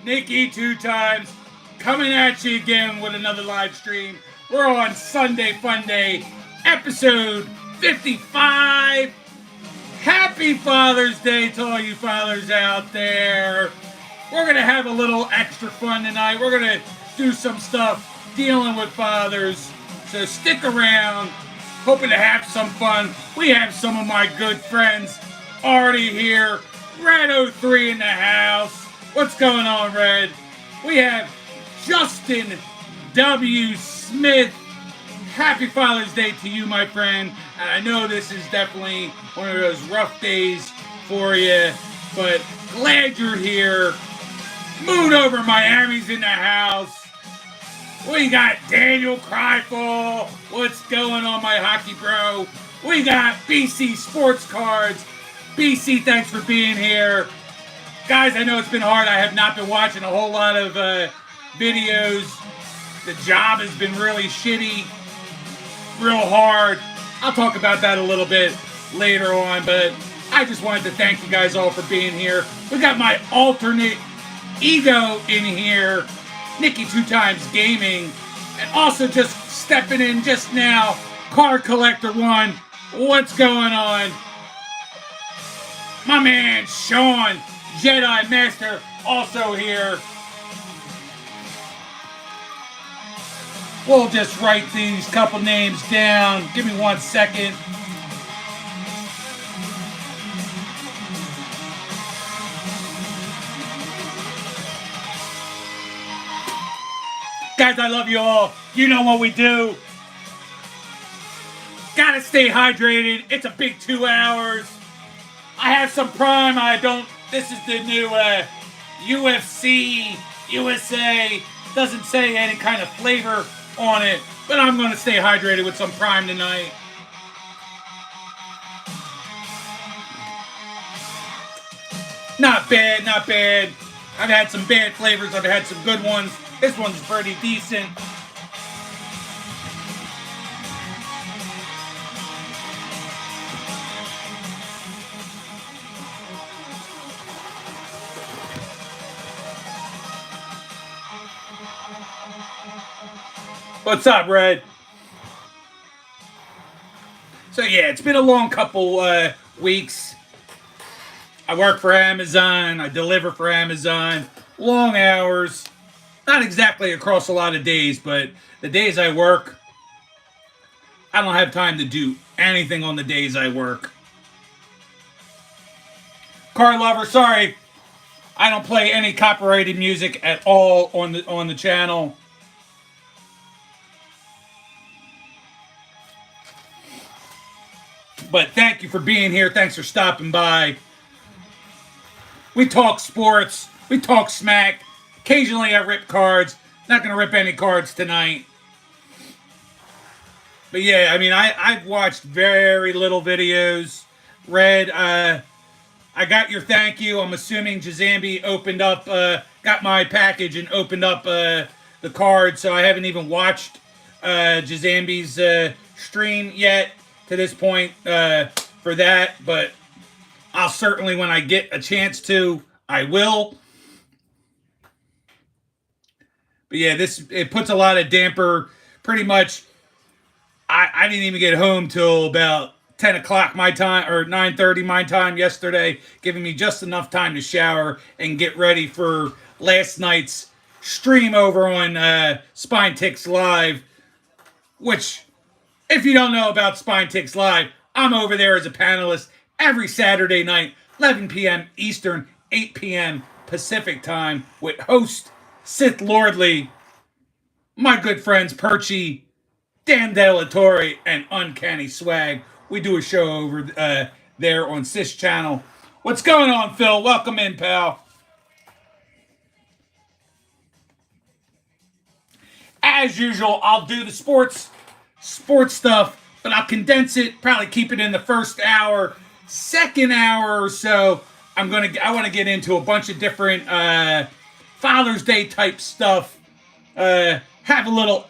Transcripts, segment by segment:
Nikki 2 times coming at you again with another live stream. We're on Sunday Funday, episode 55. Happy Father's Day to all you fathers out there. We're going to have a little extra fun tonight. We're going to do some stuff dealing with fathers. So stick around. Hoping to have some fun. We have some of my good friends already here. Red 03 in the house. What's going on, Red? We have Justin W. Smith. Happy Father's Day to you, my friend. And I know this is definitely one of those rough days for you, but glad you're here. Moon over Miami's in the house. We got Daniel Kreifel. What's going on, my hockey bro? We got BC Sports Cards. BC, thanks for being here. Guys, I know it's been hard. I have not been watching a whole lot of videos. The job has been really shitty, real hard. I'll talk about that a little bit later on, but I just wanted to thank you guys all for being here. We got my alternate ego in here, Nikki 2 times Gaming, and also just stepping in just now, Card Collector 1. What's going on? My man Sean, Jedi Master, also here. We'll just write these couple names down. Give me 1 second. Guys, I love you all. You know what we do. Gotta stay hydrated. It's a big 2 hours. I have some Prime. This is the new UFC, USA. Doesn't say any kind of flavor on it, but I'm going to stay hydrated with some Prime tonight. Not bad, not bad. I've had some bad flavors. I've had some good ones. This one's pretty decent. What's up, Red? So yeah, it's been a long couple weeks. I work for Amazon. I deliver for Amazon. Long hours. Not exactly across a lot of days, but the days I work, I don't have time to do anything on the days I work. Car lover, sorry. I don't play any copyrighted music at all on the channel. But thank you for being here. Thanks for stopping by. We talk sports. We talk smack. Occasionally I rip cards. Not going to rip any cards tonight. But yeah, I mean, I've watched very little videos. Red, I got your thank you. I'm assuming Jazambi opened up, got my package and opened up the card. So I haven't even watched Jazambi's stream yet. To this point for that, but I'll certainly, when I get a chance to, I will. But yeah, it puts a lot of damper. Pretty much, I didn't even get home till about 10 o'clock my time, or 9:30 my time yesterday, giving me just enough time to shower and get ready for last night's stream over on Spine Ticks Live, which, if you don't know about Spine Ticks Live, I'm over there as a panelist every Saturday night, 11 p.m. Eastern, 8 p.m. Pacific time, with host Sith Lordly, my good friends Perchy, Dan Delatorre, and Uncanny Swag. We do a show over there on Sis Channel. What's going on, Phil? Welcome in, pal. As usual, I'll do the sports stuff, but I'll condense it, probably keep it in the first hour. Second hour or so, I want to get into a bunch of different Father's Day type stuff. Have a little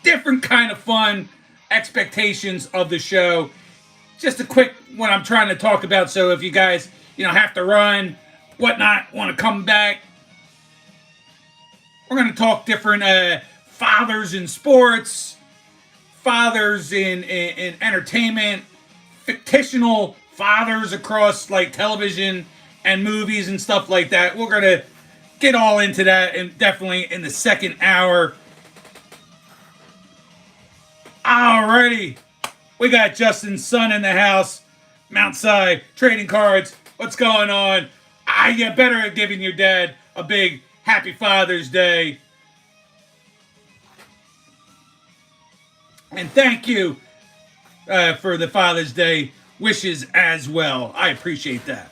different kind of fun expectations of the show. Just a quick what I'm trying to talk about, so if you guys have to run, whatnot, want to come back, We're going to talk different fathers in sports, fathers in entertainment, fictional fathers across like television and movies and stuff like that. We're going to get all into that, and definitely in the second hour. Alrighty. We got Justin's son in the house. Mount Si, trading cards. What's going on? You better have given your dad a big happy Father's Day. And thank you for the Father's Day wishes as well. I appreciate that.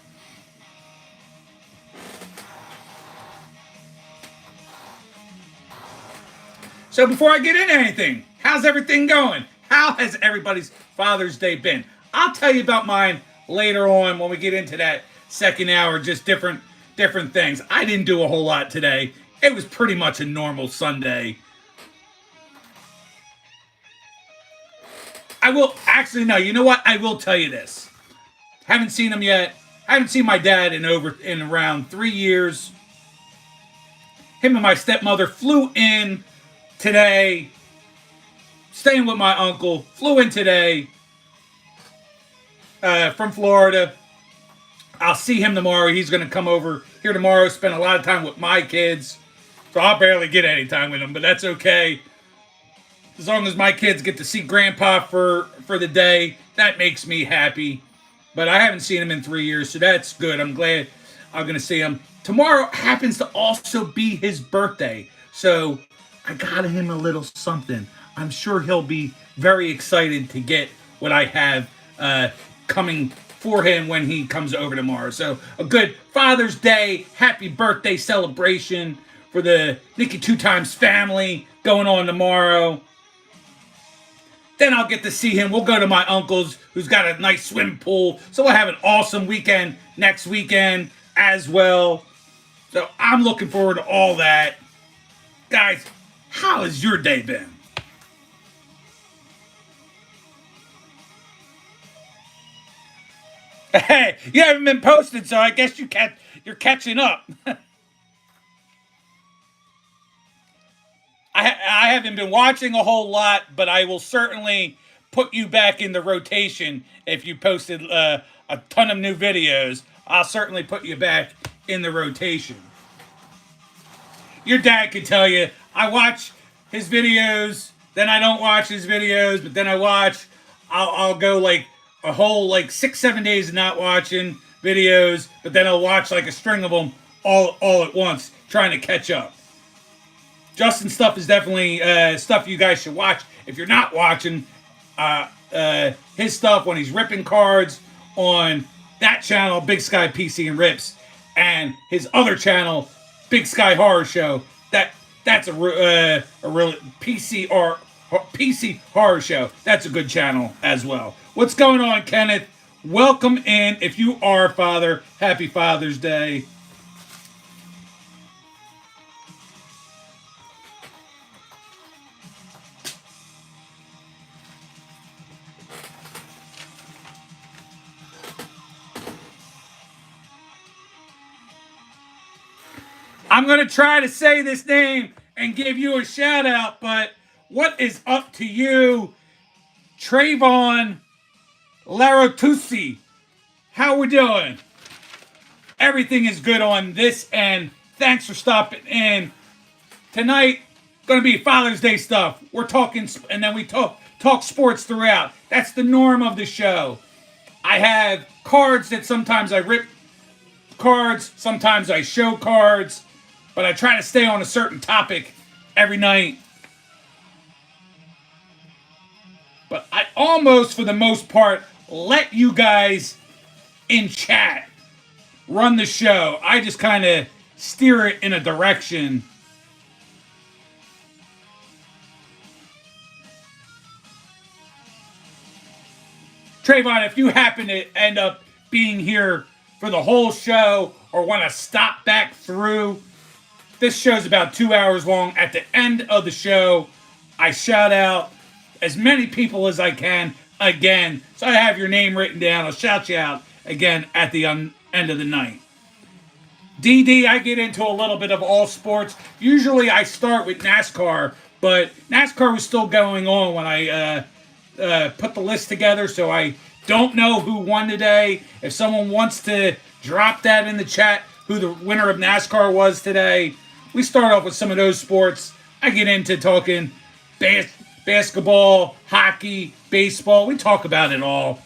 So before I get into anything, how's everything going? How has everybody's Father's Day been? I'll tell you about mine later on when we get into that second hour, just different things. I didn't do a whole lot today. It was pretty much a normal Sunday. I will actually no, you know what? I will tell you this. Haven't seen him yet. I haven't seen my dad in around 3 years. Him and my stepmother flew in today. Staying with my uncle. Flew in today from Florida. I'll see him tomorrow. He's going to come over here tomorrow, spend a lot of time with my kids. So I'll barely get any time with him, but that's okay. As long as my kids get to see Grandpa for the day, that makes me happy. But I haven't seen him in 3 years, so that's good. I'm glad I'm going to see him. Tomorrow happens to also be his birthday, so I got him a little something. I'm sure he'll be very excited to get what I have coming for him when he comes over tomorrow. So a good Father's Day, happy birthday celebration for the Nikki Two Times family going on tomorrow. Then I'll get to see him. We'll go to my uncle's, who's got a nice swimming pool. So we'll have an awesome weekend next weekend as well. So I'm looking forward to all that. Guys, how has your day been? Hey, you haven't been posted, so I guess you're catching up. I haven't been watching a whole lot, but I will certainly put you back in the rotation if you posted a ton of new videos. I'll certainly put you back in the rotation. Your dad could tell you, I watch his videos, then I don't watch his videos, but then I watch. I'll go like a whole like 6-7 days not watching videos, but then I'll watch like a string of them all at once, trying to catch up. Justin's stuff is definitely stuff you guys should watch. If you're not watching his stuff when he's ripping cards on that channel, Big Sky PC and Rips, and his other channel, Big Sky Horror Show, that's a real PC Horror Show. That's a good channel as well. What's going on, Kenneth? Welcome in. If you are a father, happy Father's Day. I'm going to try to say this name and give you a shout out, but what is up to you, Trayvon Larotusi? How we doing? Everything is good on this end. Thanks for stopping in. Tonight, going to be Father's Day stuff. We're talking, and then we talk sports throughout. That's the norm of the show. I have cards that sometimes I rip cards, sometimes I show cards, but I try to stay on a certain topic every night. But I almost, for the most part, let you guys in chat run the show. I just kind of steer it in a direction. Trayvon, if you happen to end up being here for the whole show or want to stop back through, this show's about 2 hours long. At the end of the show, I shout out as many people as I can again. So I have your name written down. I'll shout you out again at the end of the night. DD, I get into a little bit of all sports. Usually I start with NASCAR, but NASCAR was still going on when I put the list together, so I don't know who won today. If someone wants to drop that in the chat, who the winner of NASCAR was today. We start off with some of those sports. I get into talking basketball, hockey, baseball. We talk about it all.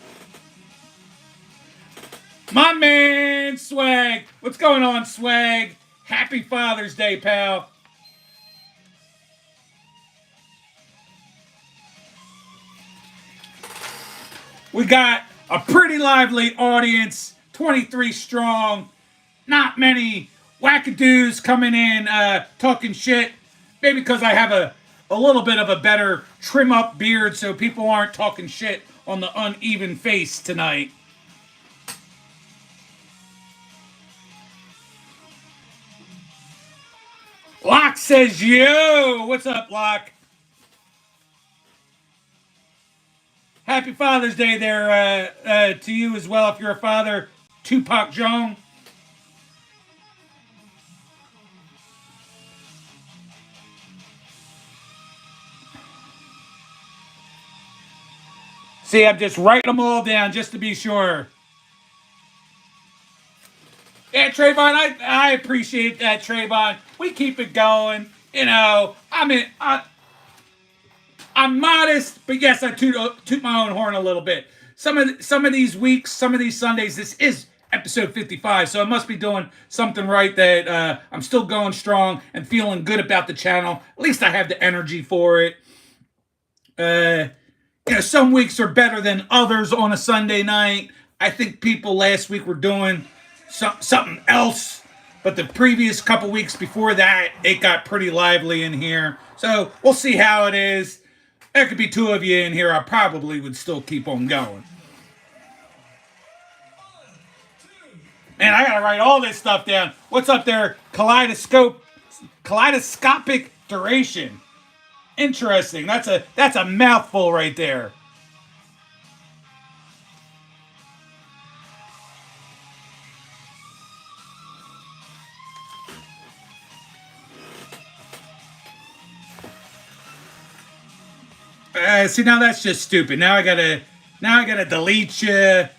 My man, Swag. What's going on, Swag? Happy Father's Day, pal. We got a pretty lively audience, 23 strong. Not many wackadoos coming in talking shit. Maybe because I have a little bit of a better trim up beard so people aren't talking shit on the uneven face tonight. Locke says, yo, what's up, Locke? Happy Father's Day there to you as well if you're a father, Tupac Jones. See, I'm just writing them all down just to be sure. Yeah, Trayvon, I appreciate that, Trayvon. We keep it going. You know, I'm modest, but yes, I toot my own horn a little bit. Some of these weeks, some of these Sundays, this is episode 55, so I must be doing something right that I'm still going strong and feeling good about the channel. At least I have the energy for it. You know, some weeks are better than others on a Sunday night. I think people last week were doing something else, but the previous couple weeks before that, it got pretty lively in here. So we'll see how it is. There could be two of you in here. I probably would still keep on going. Man, I gotta write all this stuff down. What's up there? Kaleidoscopic duration. Interesting. That's a mouthful right there. See, now that's just stupid. Now I gotta delete you.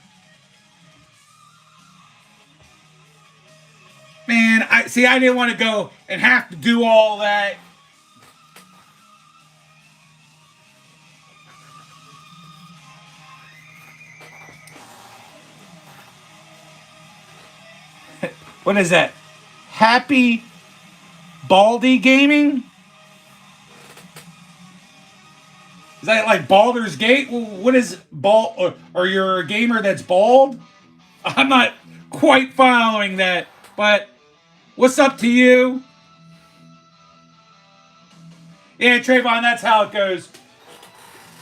Man, I didn't want to go and have to do all that. What is that? Happy Baldy Gaming? Is that like Baldur's Gate? What is bald? Or you're a gamer that's bald? I'm not quite following that, but what's up to you? Yeah, Trayvon, that's how it goes.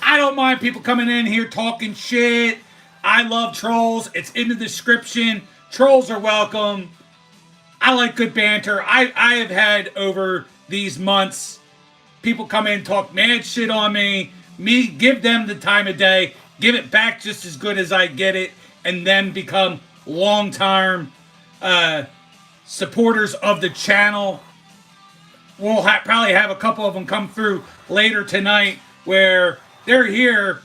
I don't mind people coming in here talking shit. I love trolls. It's in the description. Trolls are welcome. I like good banter. I have had over these months people come in, talk mad shit on me. Me, give them the time of day. Give it back just as good as I get it. And then become long-term supporters of the channel. We'll probably have a couple of them come through later tonight where they're here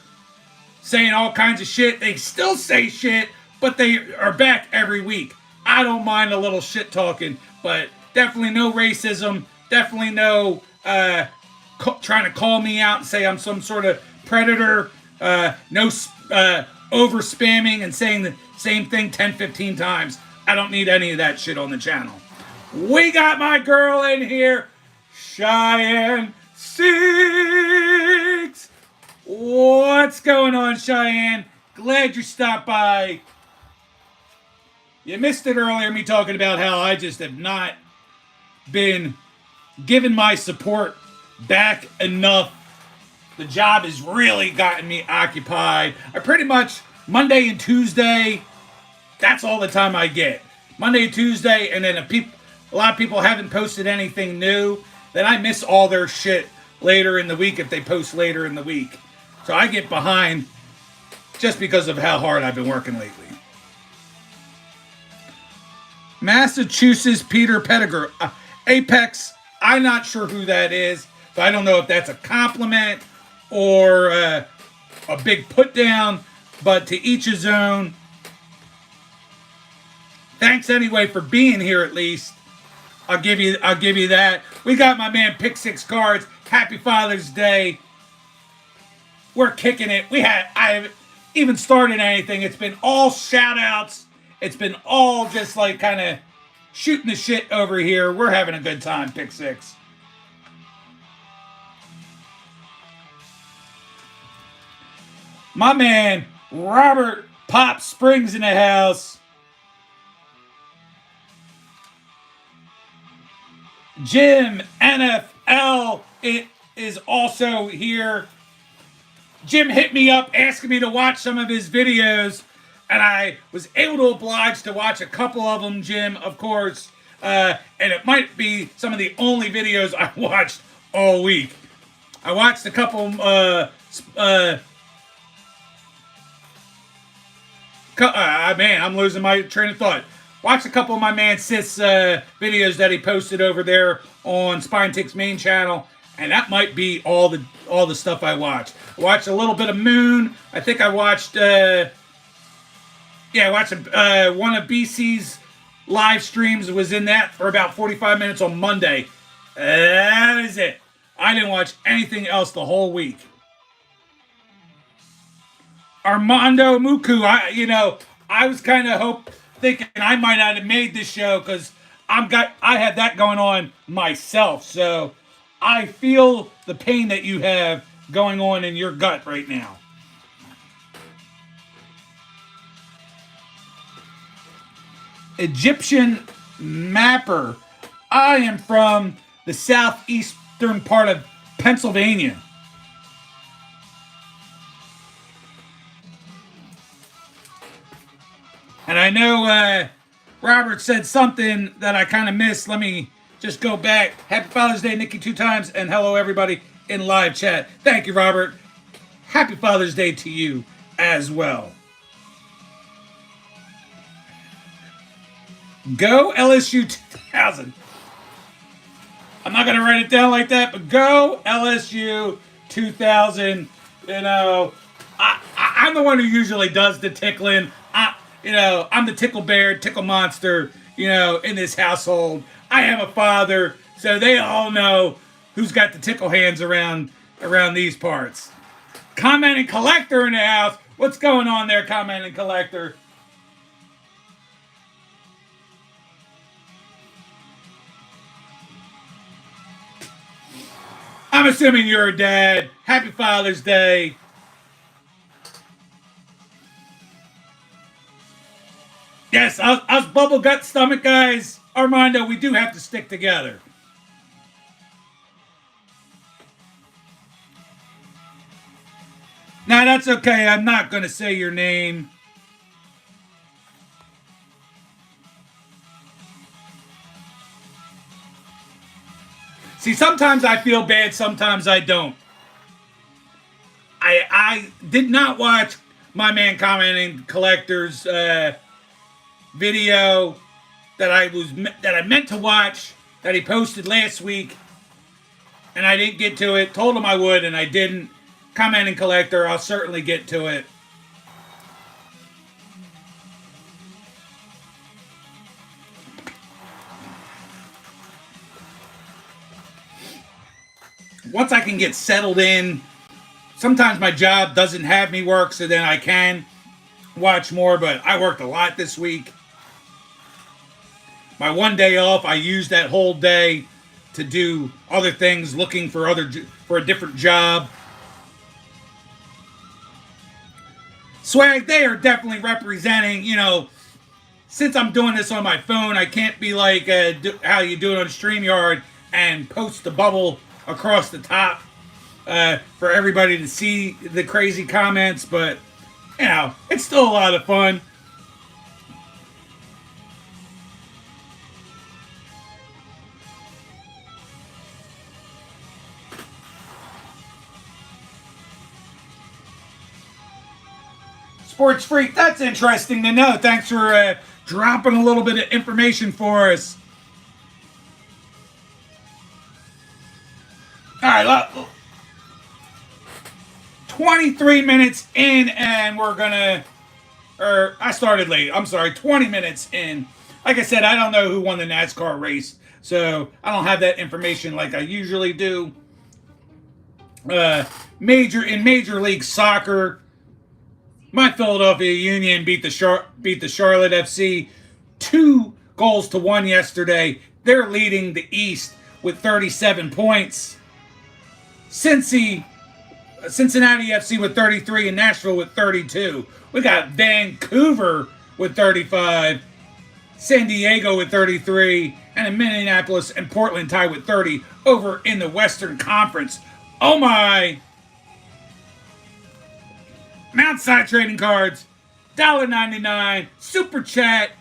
saying all kinds of shit. They still say shit, but they are back every week. I don't mind a little shit talking, but definitely no racism. Definitely no trying to call me out and say I'm some sort of predator. No over spamming and saying the same thing 10, 15 times. I don't need any of that shit on the channel. We got my girl in here, Cheyenne 6. What's going on, Cheyenne? Glad you stopped by. You missed it earlier, me talking about how I just have not been given my support back enough. The job has really gotten me occupied. I pretty much, Monday and Tuesday, that's all the time I get. Monday and Tuesday, and then a lot of people haven't posted anything new, then I miss all their shit later in the week if they post later in the week. So I get behind just because of how hard I've been working lately. Massachusetts Peter Pettigrew. Apex, I'm not sure who that is. So I don't know if that's a compliment or a big put down, but to each his own. Thanks anyway for being here at least. I'll give you that. We got my man Pick Six Cards. Happy Father's Day. We're kicking it. I haven't even started anything. It's been all shout outs. It's been all just like kind of shooting the shit over here. We're having a good time, Pick Six. My man Robert Pop Springs in the house. Jim NFL is also here. Jim hit me up asking me to watch some of his videos, and I was able to oblige to watch a couple of them, Jim, of course. And it might be some of the only videos I watched all week. I watched a couple, man, I'm losing my train of thought. Watch a couple of my man Sith's videos that he posted over there on Spine Tick's main channel, and that might be all the stuff I watched. I watched a little bit of Moon. I think I watched one of BC's live streams was in that for about 45 minutes on Monday. That is it. I didn't watch anything else the whole week. Armando Muku, I was kind of thinking I might not have made this show because I had that going on myself. So I feel the pain that you have going on in your gut right now. Egyptian Mapper. I am from the southeastern part of Pennsylvania. And I know Robert said something that I kind of missed. Let me just go back. Happy Father's Day, Nikki, 2 times. And hello, everybody in live chat. Thank you, Robert. Happy Father's Day to you as well. Go LSU 2000. I'm not going to write it down like that, but go LSU 2000. I'm the one who usually does the tickling. I'm the tickle bear, tickle monster, in this household. I am a father, so they all know who's got the tickle hands around these parts. Commenting Collector in the house. What's going on there, Commenting Collector? I'm assuming you're a dad. Happy Father's Day. Yes, us bubble gut stomach guys, Armando, we do have to stick together. Now, that's okay. I'm not going to say your name. See, sometimes I feel bad, sometimes I don't. I did not watch my man Commenting Collector's video that I meant to watch that he posted last week, and I didn't get to it. Told him I would, and I didn't. Commenting Collector, I'll certainly get to it. Once I can get settled in, sometimes my job doesn't have me work, so then I can watch more, but I worked a lot this week. My one day off, I used that whole day to do other things, looking for a different job. Swag, they are definitely representing, since I'm doing this on my phone, I can't be like how you do it on StreamYard and post the bubble across the top for everybody to see the crazy comments, but, it's still a lot of fun. Sports Freak, that's interesting to know. Thanks for dropping a little bit of information for us. All right, 23 minutes in, and we're gonna. Or I started late. I'm sorry, 20 minutes in. Like I said, I don't know who won the NASCAR race, so I don't have that information like I usually do. Major League Soccer, my Philadelphia Union beat the Charlotte FC 2-1 yesterday. They're leading the East with 37 points. Cincinnati FC with 33 and Nashville with 32. We got Vancouver with 35, San Diego with 33, and Minneapolis and Portland tied with 30 over in the Western Conference. Oh my! Mountside Trading Cards, $1.99, Super Chat,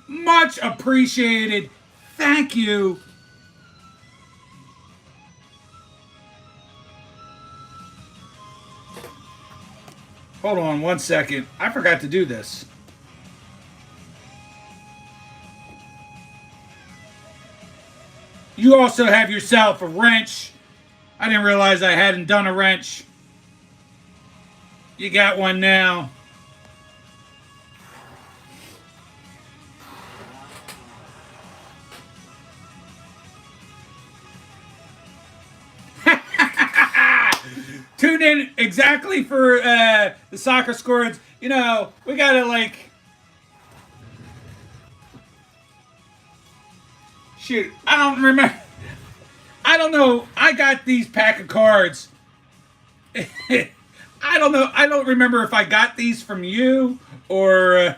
much appreciated. Thank you. Hold on 1 second. I forgot to do this. You also have yourself a wrench. I didn't realize I hadn't done a wrench. You got one now. Tune in exactly for the soccer scores. You know, we gotta like. Shoot, I don't remember. I don't know. I got these pack of cards. I don't know. I don't remember if I got these from you or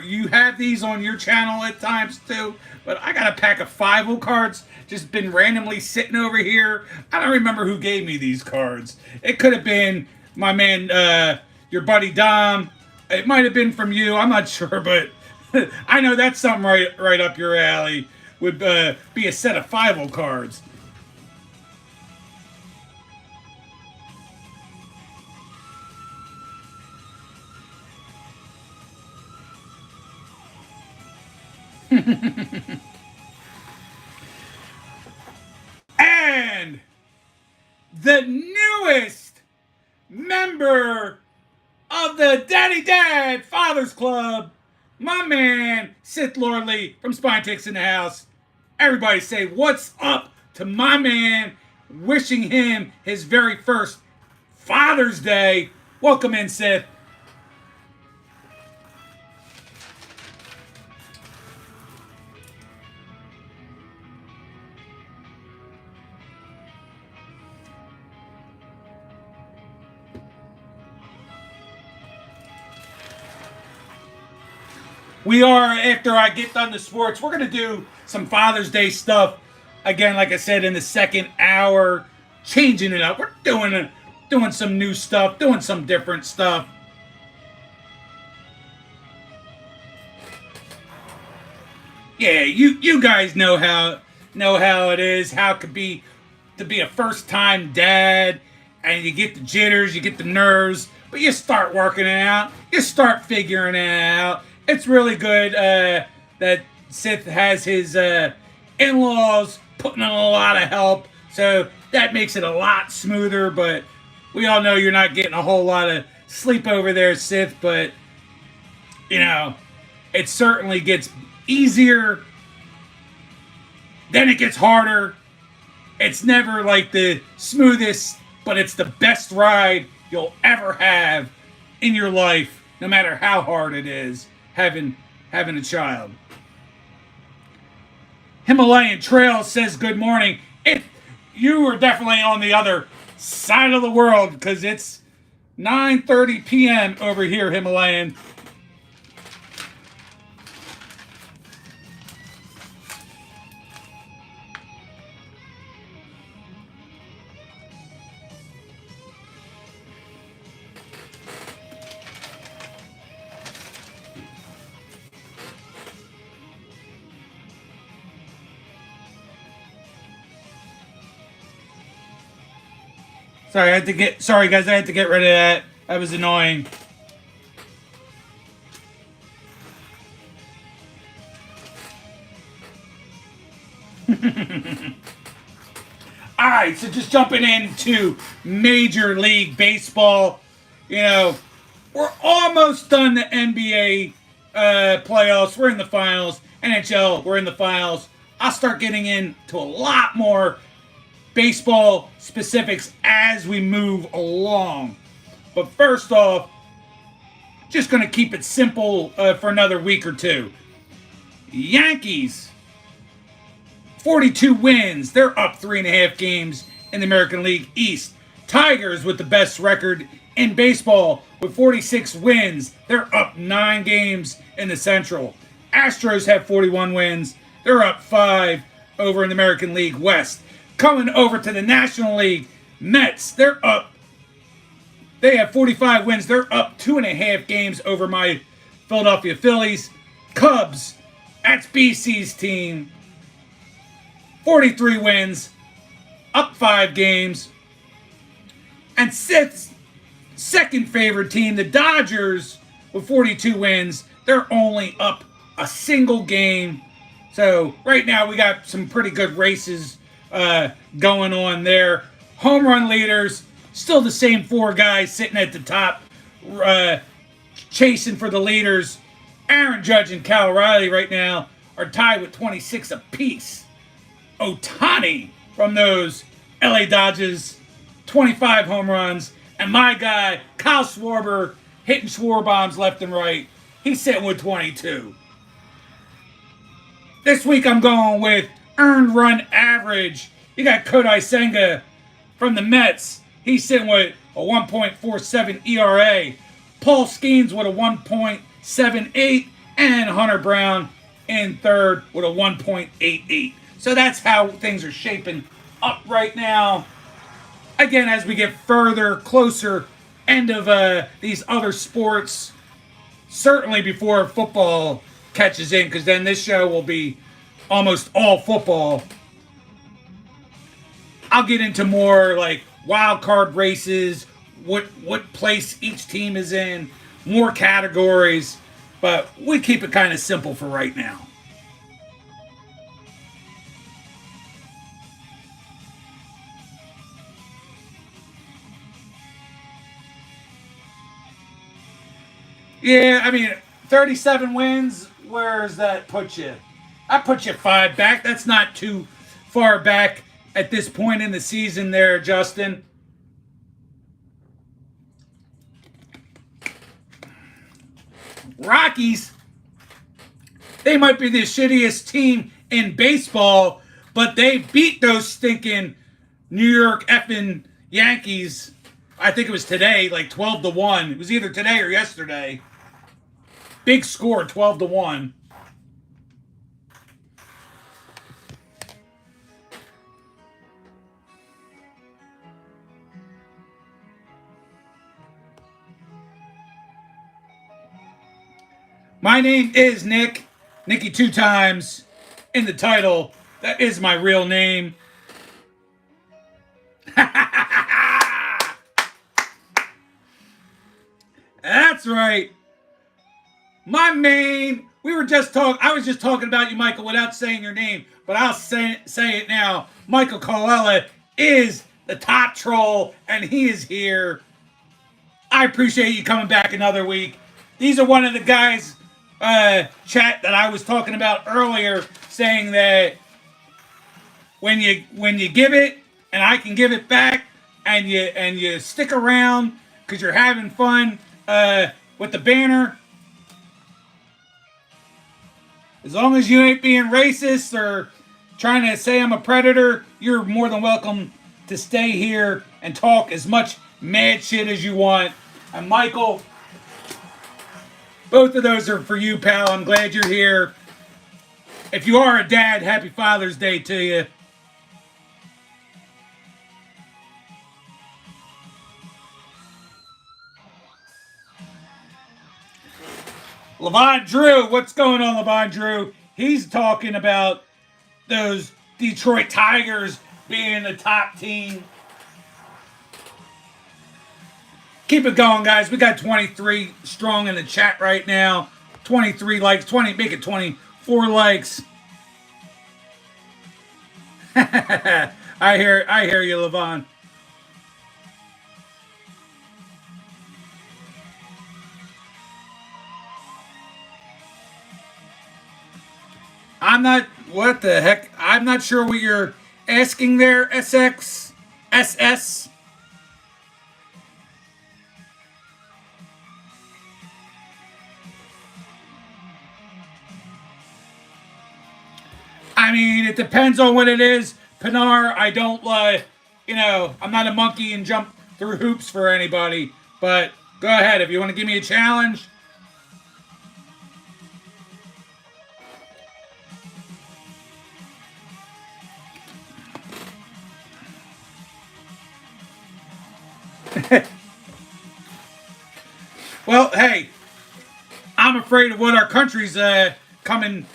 you have these on your channel at times too. But I got a pack of 5 cards just been randomly sitting over here. I don't remember who gave me these cards. It could have been my man, your buddy Dom. It might have been from you. I'm not sure, but I know that's something right up your alley. Would be a set of 5 cards. And the newest member of the Daddy Dad Fathers Club, my man Sith Lordly from Spine Ticks in the House. Everybody say what's up to my man, wishing him his very first Father's Day. Welcome in, Sith. We are, after I get done the sports, we're going to do some Father's Day stuff. Again, like I said, in the second hour, changing it up. We're doing some new stuff, doing some different stuff. Yeah, you guys know how it is, how it could be to be a first-time dad, and you get the jitters, you get the nerves, but you start working it out. You start figuring it out. It's really good that Sith has his in-laws putting in a lot of help, so that makes it a lot smoother, but we all know you're not getting a whole lot of sleep over there, Sith, but, you know, it certainly gets easier, then it gets harder. It's never like the smoothest, but it's the best ride you'll ever have in your life, no matter how hard it is. Having a child. Himalayan Trail says good morning. You are definitely on the other side of the world because it's 9:30 p.m. over here, Himalayan. Sorry guys, I had to get rid of that. That was annoying. All right, so just jumping into Major League Baseball. You know, we're almost done the NBA playoffs. We're in the finals. NHL, we're in the finals. I'll start getting into a lot more baseball specifics as we move along. But first off, just going to keep it simple for another week or two. Yankees, 42 wins. They're up 3.5 games in the American League East. Tigers with the best record in baseball with 46 wins. They're up 9 games in the Central. Astros have 41 wins. They're up 5 over in the American League West. Coming over to the National League, Mets, they have 45 wins. They're up 2.5 games over my Philadelphia Phillies. Cubs, that's BC's team, 43 wins, up 5 games. And second favorite team, the Dodgers, with 42 wins. They're only up a single game. So right now we got some pretty good races going on there. Home run leaders, still the same 4 guys sitting at the top, chasing for the leaders. Aaron Judge and Cal Riley right now are tied with 26 apiece. Ohtani from those LA Dodgers, 25 home runs. And my guy, Kyle Schwarber, hitting Schwarber bombs left and right. He's sitting with 22. This week I'm going with earned run average. You got Kodai Senga from the Mets. He's sitting with a 1.47 ERA. Paul Skeens with a 1.78. And Hunter Brown in third with a 1.88. So that's how things are shaping up right now. Again, as we get closer end of these other sports, certainly before football catches in, because then this show will be almost all football. I'll get into more like wild card races, what place each team is in, more categories, but we keep it kind of simple for right now. Yeah, I mean, 37 wins, where does that put you? I put you 5 back. That's not too far back at this point in the season there, Justin. Rockies, they might be the shittiest team in baseball, but they beat those stinking New York effing Yankees. I think it was today, like 12-1. It was either today or yesterday. Big score, 12-1. My name is Nick. Nicky 2 times in the title. That is my real name. That's right. I was just talking about you, Michael, without saying your name, but I'll say it now. Michael Colella is the top troll, and he is here. I appreciate you coming back another week. These are one of the guys, chat, that I was talking about earlier, saying that when you give it, and I can give it back, and you stick around because you're having fun with the banner. As long as you ain't being racist or trying to say I'm a predator, you're more than welcome to stay here and talk as much mad shit as you want. And Michael, both of those are for you, pal. I'm glad you're here. If you are a dad, happy Father's Day to you. Levon Drew, what's going on, Levon Drew? He's talking about those Detroit Tigers being the top team. Keep it going, guys. We got 23 strong in the chat right now. 23 likes, make it 24 likes. I hear you, Levon. I'm not. What the heck? I'm not sure what you're asking there, SX, SS. I mean, it depends on what it is. Pinar, I don't, I'm not a monkey and jump through hoops for anybody. But go ahead if you want to give me a challenge. Well, hey, I'm afraid of what our country's coming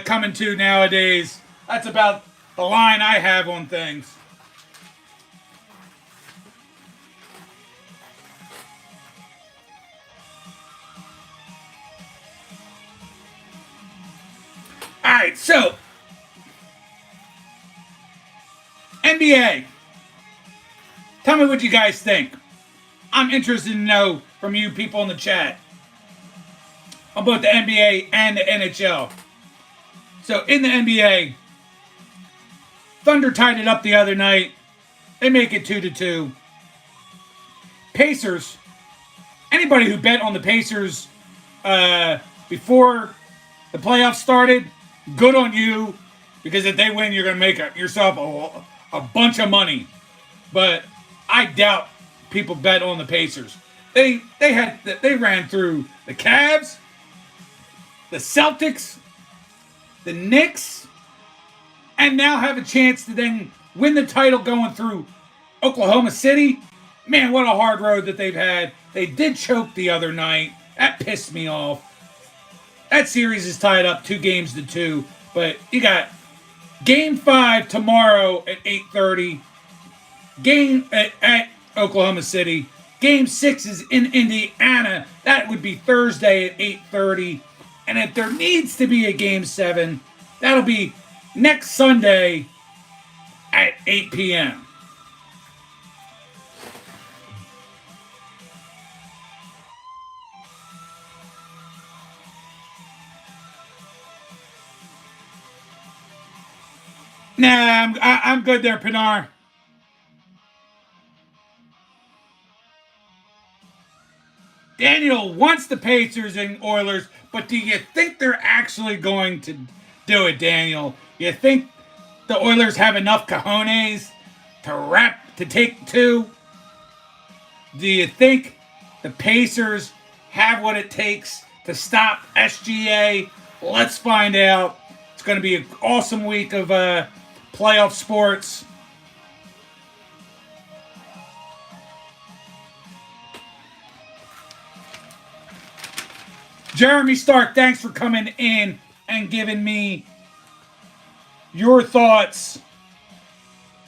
coming to nowadays. That's about the line I have on things. All right, so NBA. Tell me what you guys think. I'm interested to know from you people in the chat on both the NBA and the NHL. So in the NBA, Thunder tied it up the other night. They make it 2-2. Pacers. Anybody who bet on the Pacers before the playoffs started, good on you, because if they win, you're going to make yourself a bunch of money. But I doubt people bet on the Pacers. They ran through the Cavs, the Celtics, the Knicks, and now have a chance to then win the title going through Oklahoma City. Man, what a hard road that they've had. They did choke the other night. That pissed me off. That series is tied up 2-2, but you got Game 5 tomorrow at 8:30. Game at Oklahoma City. Game 6 is in Indiana. That would be Thursday at 8:30. And if there needs to be a Game 7, that'll be next Sunday at 8 p.m. Nah, I'm good there, Pinar. Daniel wants the Pacers and Oilers, but do you think they're actually going to do it, Daniel? You think the Oilers have enough cojones to take two? Do you think the Pacers have what it takes to stop SGA? Let's find out. It's going to be an awesome week of playoff sports. Jeremy Stark, thanks for coming in and giving me your thoughts.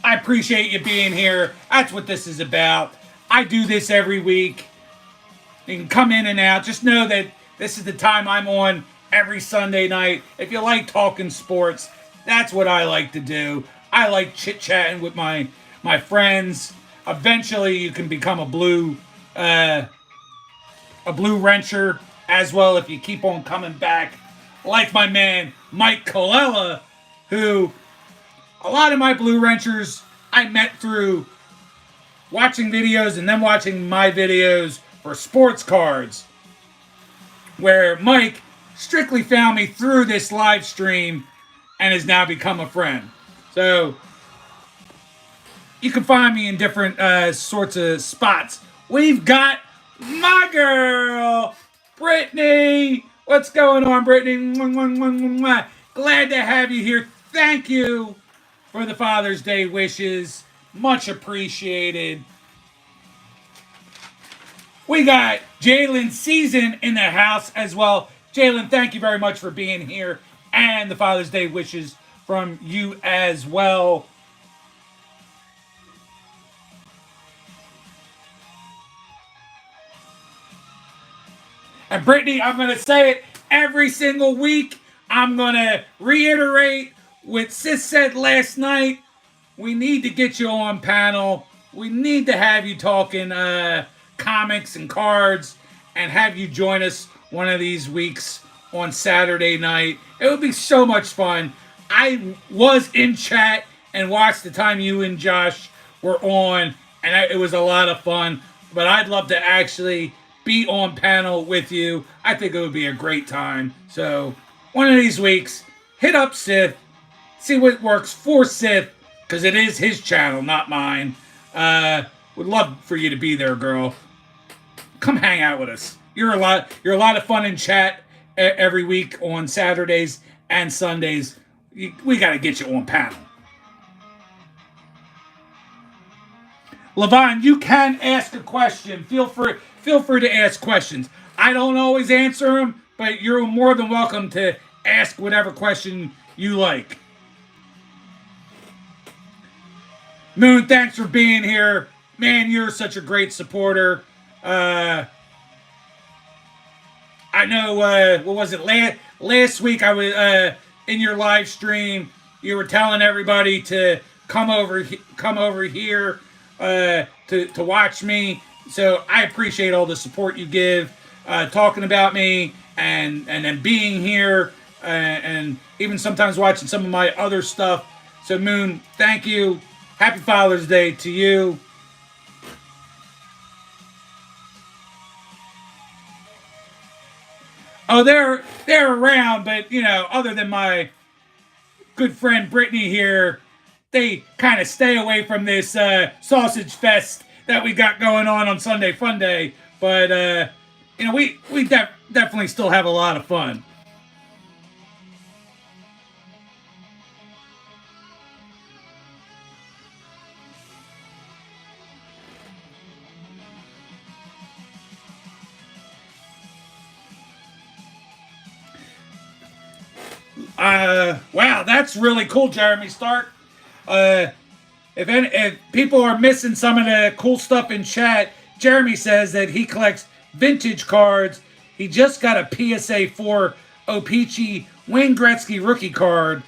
I appreciate you being here. That's what this is about. I do this every week. You can come in and out. Just know that this is the time I'm on every Sunday night. If you like talking sports, that's what I like to do. I like chit-chatting with my friends. Eventually, you can become a blue wrencher as well if you keep on coming back. Like my man, Mike Colella, who a lot of my blue wrenchers I met through watching videos and then watching my videos for sports cards, where Mike strictly found me through this live stream and has now become a friend. So you can find me in different sorts of spots. We've got my girl, Brittany. What's going on, Brittany? Glad to have you here. Thank you for the Father's Day wishes. Much appreciated. We got Jalen Season in the house as well. Jalen, thank you very much for being here. And the Father's Day wishes from you as well. And Brittany, I'm going to say it every single week. I'm going to reiterate What Sis said last night, we need to get you on panel. We need to have you talking comics and cards and have you join us one of these weeks on Saturday night. It would be so much fun. I was in chat and watched the time you and Josh were on, and it was a lot of fun. But I'd love to actually be on panel with you. I think it would be a great time. So one of these weeks, hit up Sith, see what works for Sith, because it is his channel, not mine. Would love for you to be there, girl. Come hang out with us. You're a lot of fun in chat every week on Saturdays and Sundays. We got to get you on panel. Levon, you can ask a question. Feel free to ask questions. I don't always answer them, but you're more than welcome to ask whatever question you like. Moon, thanks for being here. Man, you're such a great supporter. I know, what was it, last week I was in your live stream, you were telling everybody to come over here to watch me. So I appreciate all the support you give, talking about me and then being here and even sometimes watching some of my other stuff. So Moon, thank you. Happy Father's Day to you. Oh, they're around, but other than my good friend Brittany here, they kind of stay away from this sausage fest that we got going on Sunday Funday. But we definitely still have a lot of fun. Wow, that's really cool, Jeremy Stark. If people are missing some of the cool stuff in chat, Jeremy says that he collects vintage cards. He just got a PSA 4 O-Pee-Chee Wayne Gretzky rookie card.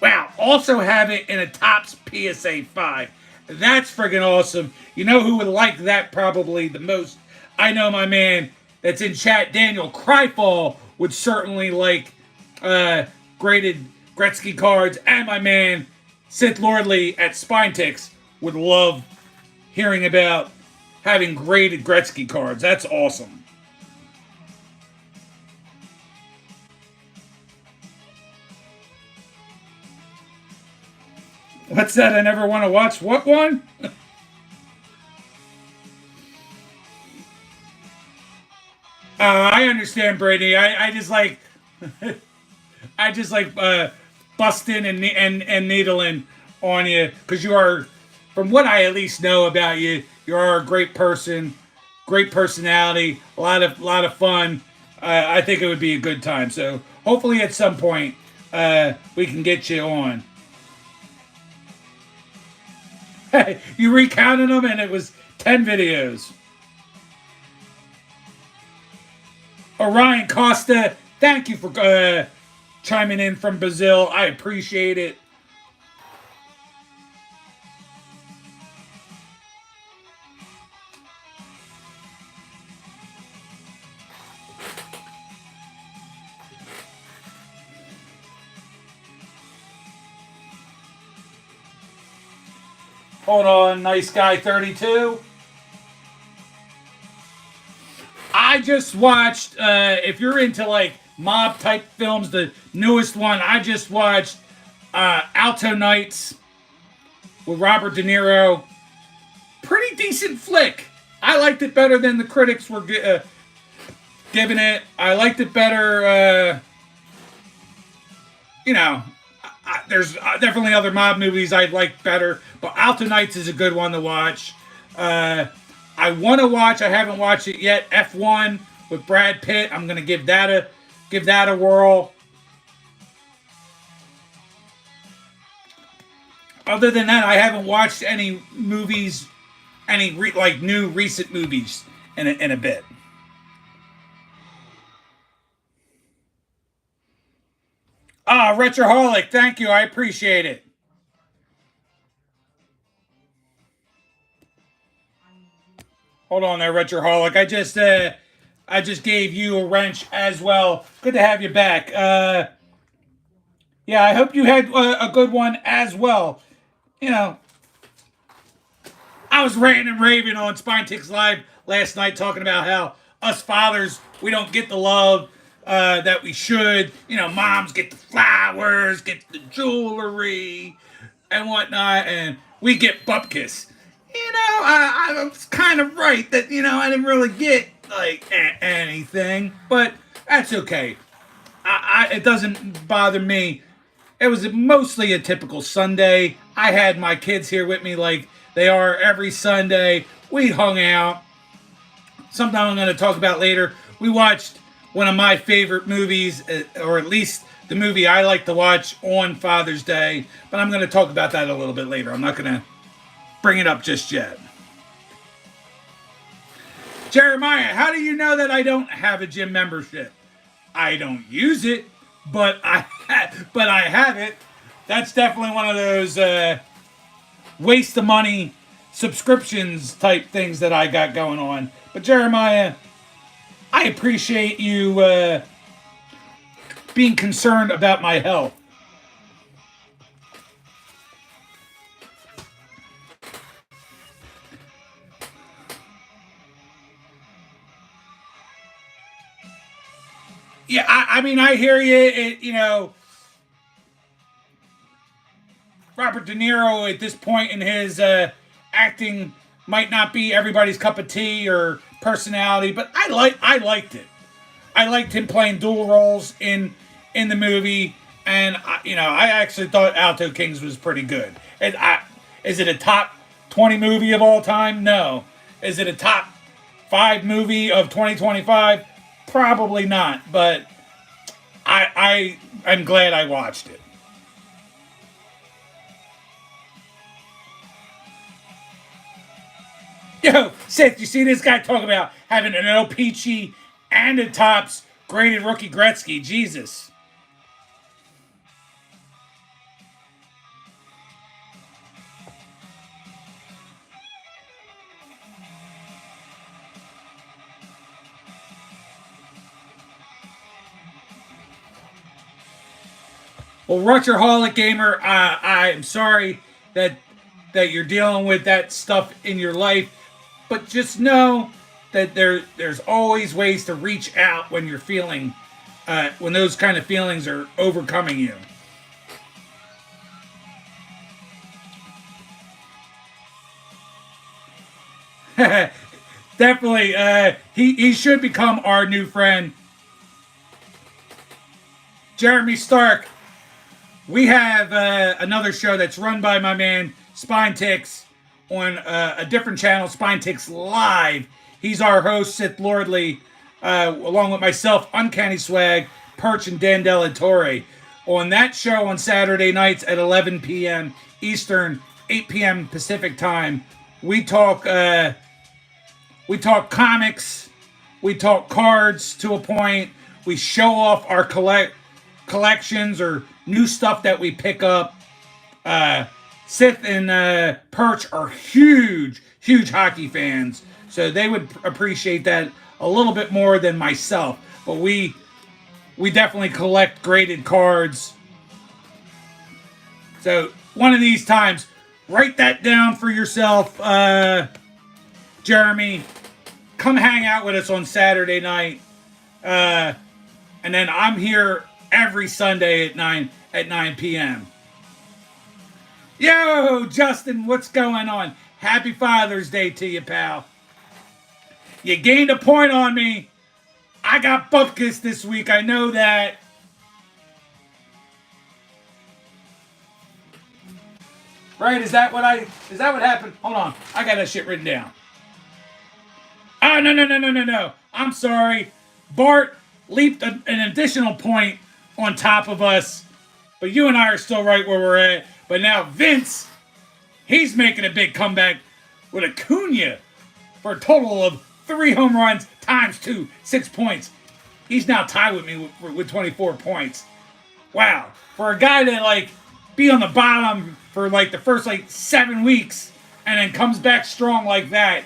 Wow, also have it in a Topps PSA 5. That's friggin' awesome. You know who would like that probably the most? I know my man that's in chat, Daniel Cryfall, would certainly like graded Gretzky cards, and my man Sith Lordley at Spinetix would love hearing about having graded Gretzky cards. That's awesome. What's that? I never want to watch what one? I understand, Brady. I just like busting and needling on you because you are, from what I at least know about you, you are a great person, great personality, a lot of fun. I think it would be a good time. So hopefully at some point we can get you on. You recounted them and it was 10 videos. Orion Costa, thank you for chiming in from Brazil. I appreciate it. Hold on, nice guy 32. I just watched, if you're into like mob type films, the newest one, I just watched Alto Nights with Robert De Niro. Pretty decent flick. I liked it better than the critics were giving it. I liked it better, there's definitely other mob movies I'd like better, but Alto Nights is a good one to watch. I want to watch, I haven't watched it yet, F1 with Brad Pitt. I'm going to give that a whirl. Other than that, I haven't watched any movies, new recent movies in a bit. Retroholic, thank you. I appreciate it. Hold on there, Retroholic. I just gave you a wrench as well. Good to have you back. Yeah, I hope you had a good one as well. You know, I was ranting and raving on Spine Ticks Live last night talking about how us fathers, we don't get the love that we should. You know, moms get the flowers, get the jewelry, and whatnot, and we get bupkis. You know, I was kind of right that, you know, I didn't really get, like, anything, but that's okay. It doesn't bother me. It was mostly a typical Sunday. I had my kids here with me like they are every Sunday. We hung out. Something I'm going to talk about later. We watched one of my favorite movies, or at least the movie I like to watch on Father's Day, but I'm going to talk about that a little bit later. I'm not going to bring it up just yet. Jeremiah, how do you know that I don't have a gym membership? I don't use it, but I have it. That's definitely one of those waste of money subscriptions type things that I got going on. But Jeremiah, I appreciate you being concerned about my health. Yeah, I mean, I hear you. You know, Robert De Niro at this point in his acting might not be everybody's cup of tea or personality, but I liked it. I liked him playing dual roles in the movie, and I actually thought Alto Kings was pretty good. And is it a top 20 movie of all time? No. Is it a top 5 movie of 2025? Probably not, but I'm glad I watched it. Yo, Seth, you see this guy talking about having an El Peachy and a Topps graded rookie Gretzky? Jesus. Well, Rutcherholic Gamer, I'm sorry that you're dealing with that stuff in your life, but just know that there's always ways to reach out when you're feeling when those kind of feelings are overcoming you. Definitely, he should become our new friend, Jeremy Stark. We have another show that's run by my man Spine Ticks on a different channel, Spine Ticks Live. He's our host, Sith Lordly, along with myself, Uncanny Swag, Perch, and Dan Torre. On that show on Saturday nights at 11 p.m. Eastern, 8 p.m. Pacific time, we talk comics, we talk cards to a point, we show off our collections or new stuff that we pick up. Sith and Perch are huge hockey fans, so they would appreciate that a little bit more than myself. But we definitely collect graded cards. So one of these times, write that down for yourself, Jeremy. Come hang out with us on Saturday night, and then I'm here every Sunday at 9 p.m. Yo, Justin, what's going on? Happy Father's Day to you, pal. You gained a point on me. I got bupkis this week. I know that. Right? Is that what happened? Hold on. I got that shit written down. Oh, no. I'm sorry. Bart leaped an additional point on top of us, but you and I are still right where we're at. But now Vince, he's making a big comeback with Acuna for a total of 3 home runs times 2, 6 points. He's now tied with me with 24 points. Wow. For a guy to be on the bottom for the first 7 weeks and then comes back strong like that,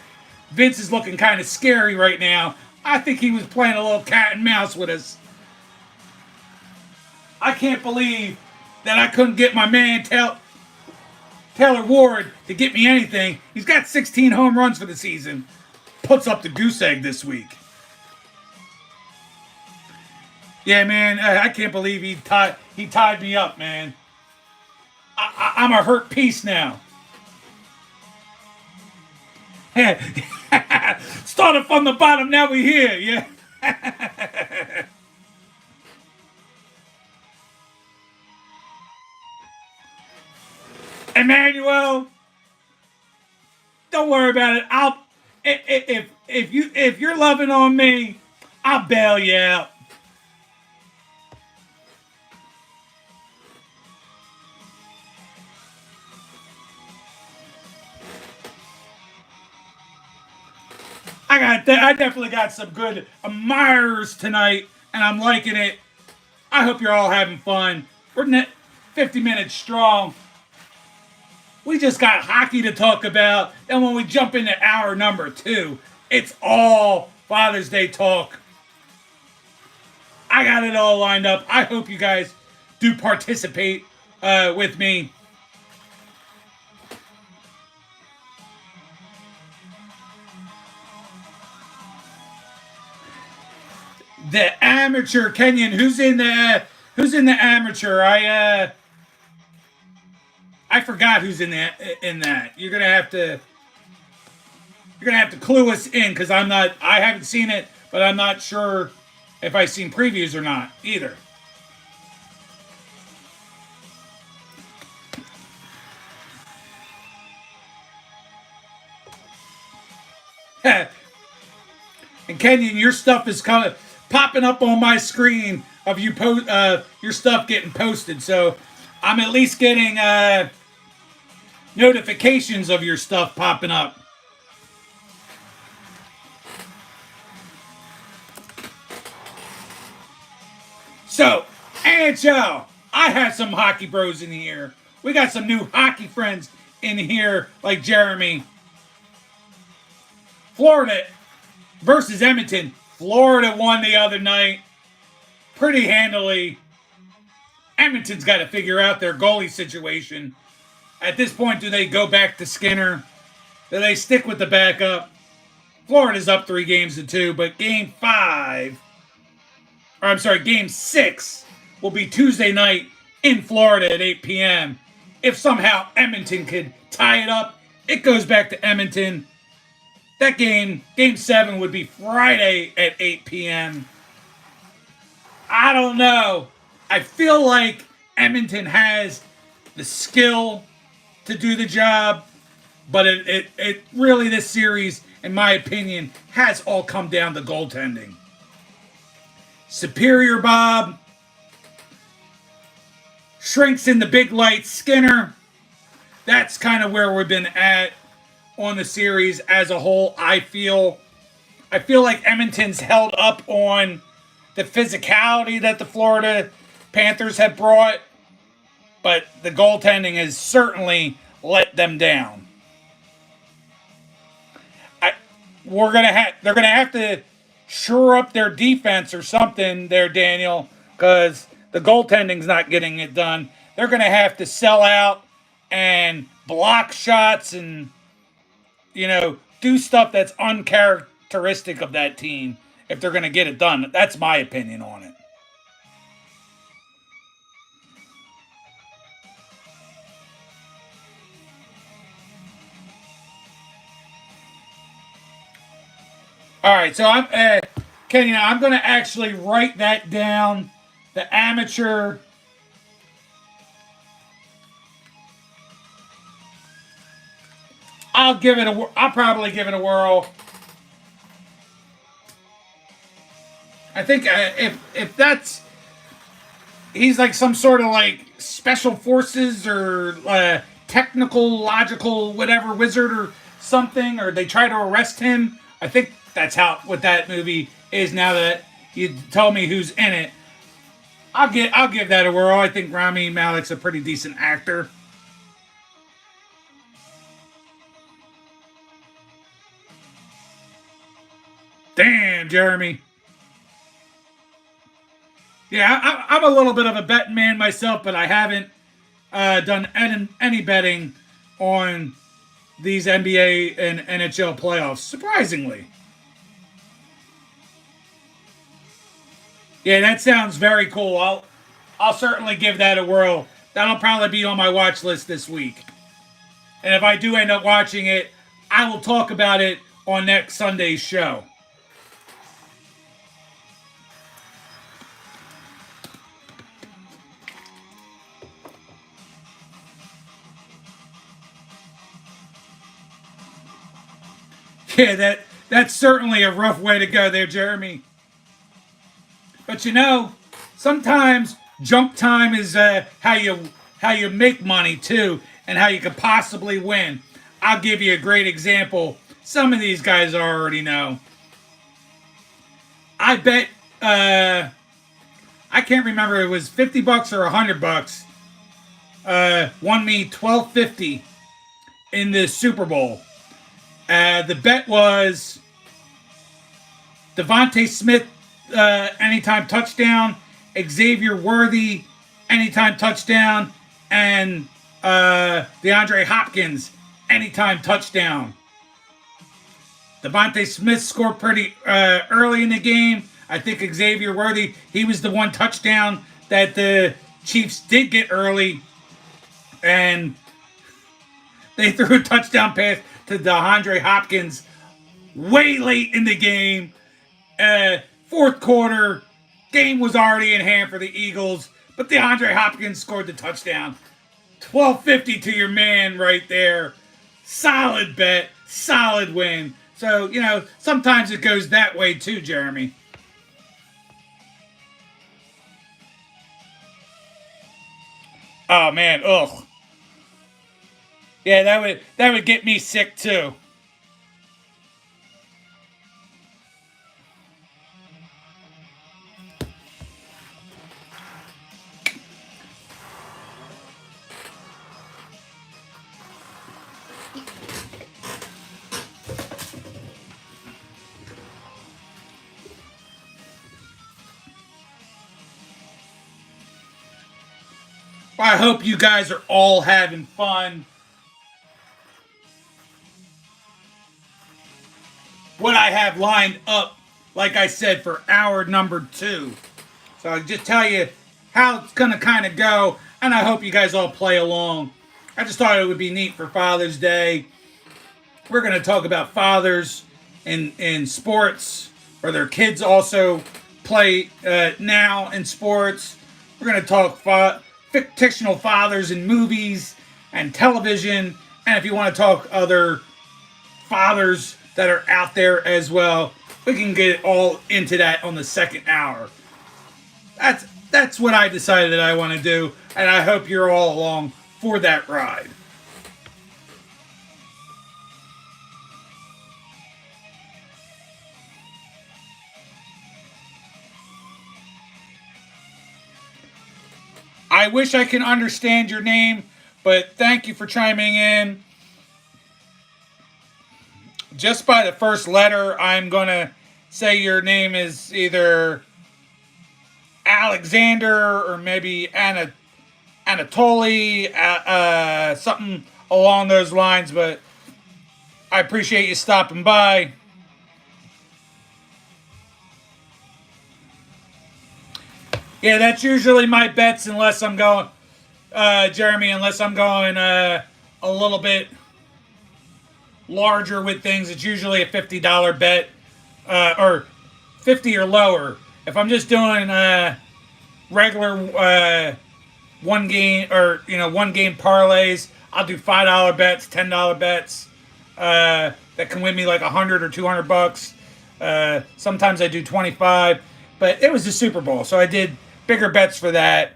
Vince is looking kind of scary right now. I think he was playing a little cat and mouse with us. I can't believe that I couldn't get my man Taylor Ward to get me anything. He's got 16 home runs for the season. Puts up the goose egg this week. Yeah, man, I can't believe he tied me up, man. I'm a hurt piece now. Started from the bottom, now we here, yeah. Emmanuel, don't worry about it. If you're loving on me, I'll bail you out. I definitely got some good admirers tonight, and I'm liking it. I hope you're all having fun. We're 50 minutes strong. We just got hockey to talk about, and when we jump into hour number 2, it's all Father's Day talk. I got it all lined up. I hope you guys do participate with me. The amateur Kenyan, who's in the amateur? I forgot who's in that. You're gonna have to clue us in because I haven't seen it, but I'm not sure if I've seen previews or not either. And Kenyon, your stuff is popping up on my screen of your stuff getting posted. So I'm at least getting notifications of your stuff popping up. So, NHL, I had some hockey bros in here. We got some new hockey friends in here, like Jeremy. Florida versus Edmonton. Florida won the other night pretty handily. Edmonton's got to figure out their goalie situation. At this point, do they go back to Skinner? Do they stick with the backup? Florida's up 3-2, but game 6 will be Tuesday night in Florida at 8 p.m. If somehow Edmonton could tie it up, it goes back to Edmonton. That game 7, would be Friday at 8 p.m. I don't know. I feel like Edmonton has the skill to do the job, but it really, this series, in my opinion, has all come down to goaltending. Superior Bob shrinks in the big light. Skinner, that's kind of where we've been at on the series as a whole. I feel like Edmonton's held up on the physicality that the Florida Panthers have brought, but the goaltending has certainly let them down. They're gonna have to shore up their defense or something there, Daniel, because the goaltending's not getting it done. They're gonna have to sell out and block shots and do stuff that's uncharacteristic of that team if they're going to get it done. That's my opinion on it. All right, so I'm going to actually write that down. The amateur. I'll probably give it a whirl. I think if that's, he's like some sort of special forces or technical, logical, whatever wizard or something, or they try to arrest him. I think that's what that movie is now that you told me who's in it. I'll give that a whirl. I think Rami Malek's a pretty decent actor. Damn, Jeremy. Yeah, I'm a little bit of a betting man myself, but I haven't done any betting on these NBA and NHL playoffs. Surprisingly, yeah, that sounds very cool. I'll certainly give that a whirl. That'll probably be on my watch list this week. And if I do end up watching it, I will talk about it on next Sunday's show. Yeah, that's certainly a rough way to go there, Jeremy. But you know, sometimes junk time is how you make money too, and how you could possibly win. I'll give you a great example. Some of these guys already know. I bet I can't remember it was $50 or $100. Won me $12.50 in the Super Bowl. The bet was Devontae Smith anytime touchdown, Xavier Worthy anytime touchdown, and DeAndre Hopkins anytime touchdown. Devontae Smith scored pretty early in the game. I think Xavier Worthy, he was the one touchdown that the Chiefs did get early, and they threw a touchdown pass to DeAndre Hopkins way late in the game. Fourth quarter, game was already in hand for the Eagles, but DeAndre Hopkins scored the touchdown. $12.50 to your man right there. Solid bet, solid win. So, you know, sometimes it goes that way too, Jeremy. Oh man, ugh. Yeah, that would get me sick too. I hope you guys are all having fun. What I have lined up, like I said, for hour number 2. So I'll just tell you how it's going to kind of go, and I hope you guys all play along. I just thought it would be neat for Father's Day. We're going to talk about fathers in sports, or their kids also play now in sports. We're going to talk fictional fathers in movies and television, and if you want to talk other fathers that are out there as well, we can get all into that on the second hour. That's what I decided that I want to do, and I hope you're all along for that ride. I wish I can understand your name, but thank you for chiming in. Just by the first letter, I'm going to say your name is either Alexander or maybe Anatoly, something along those lines, but I appreciate you stopping by. Yeah, that's usually my bets unless I'm going, Jeremy, unless I'm going a little bit larger with things. It's usually a $50 bet, or 50 or lower. If I'm just doing regular one game or one game parlays, I'll do $5 bets, $10 bets that can win me like 100 or $200. Sometimes I do 25, but it was the Super Bowl, so I did bigger bets for that.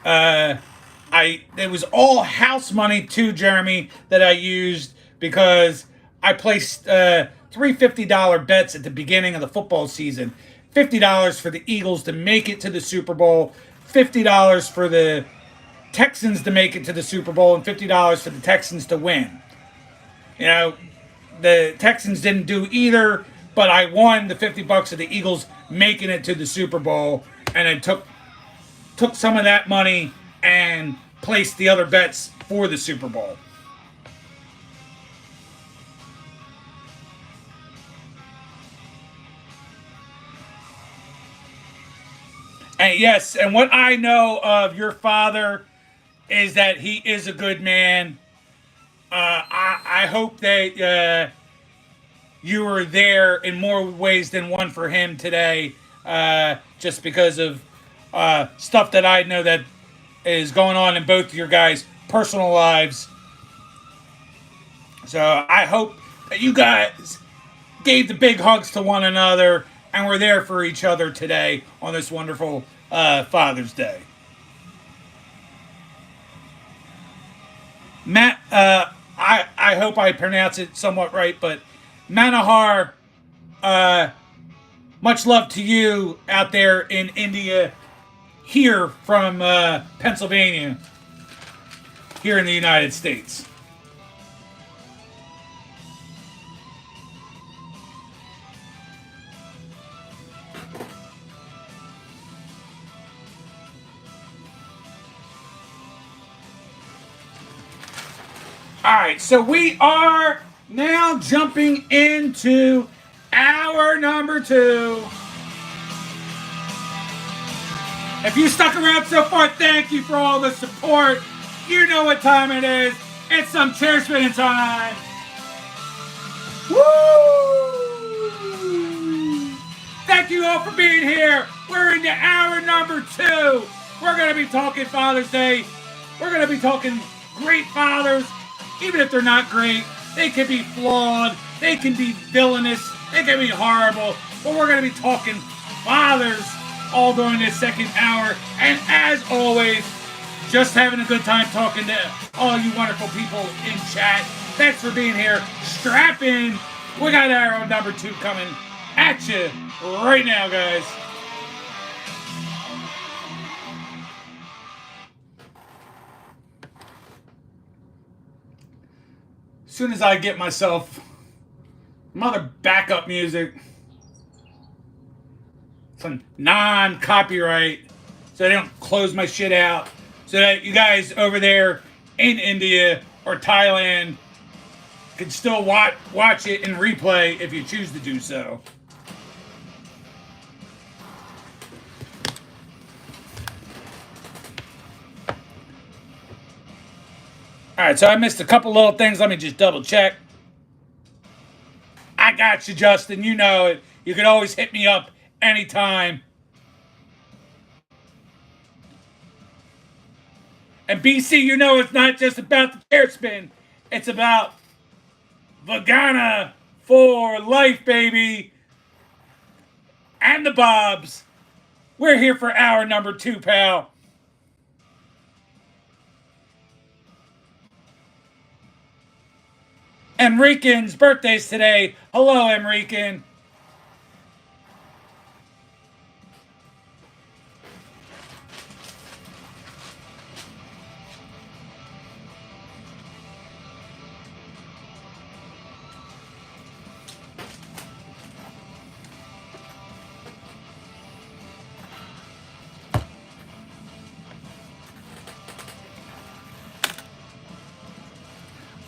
It was all house money too, Jeremy, that I used because I placed three $50 bets at the beginning of the football season. $50 for the Eagles to make it to the Super Bowl, $50 for the Texans to make it to the Super Bowl, and $50 for the Texans to win. You know, the Texans didn't do either, but I won the $50 of the Eagles making it to the Super Bowl, and I took some of that money and placed the other bets for the Super Bowl. And yes, and what I know of your father is that he is a good man. I hope that you were there in more ways than one for him today, just because of stuff that I know that is going on in both of your guys' personal lives. So I hope that you guys gave the big hugs to one another and were there for each other today on this wonderful Father's Day. Matt, I hope I pronounce it somewhat right, but Manohar, much love to you out there in India, here from Pennsylvania, here in the United States. All right, so we are now jumping into hour number 2. If you stuck around so far, thank you for all the support. You know what time it is. It's some chair spinning time. Woo! Thank you all for being here. We're into hour number 2. We're going to be talking Father's Day. We're going to be talking great fathers. Even if they're not great, they can be flawed, they can be villainous, they can be horrible, but we're going to be talking fathers all during this second hour. And as always, just having a good time talking to all you wonderful people in chat. Thanks for being here. Strap in. We got hour number 2 coming at you right now, guys. As soon as I get myself some other backup music, some non-copyright, so I don't close my shit out, so that you guys over there in India or Thailand can still watch it in replay if you choose to do so. All right, so I missed a couple little things. Let me just double check. I got you, Justin. You know it. You can always hit me up anytime. And BC, you know it's not just about the chair spin. It's about Vagana for life, baby. And the Bobs. We're here for hour number 2, pal. Enrican's birthday's today. Hello, Enrican.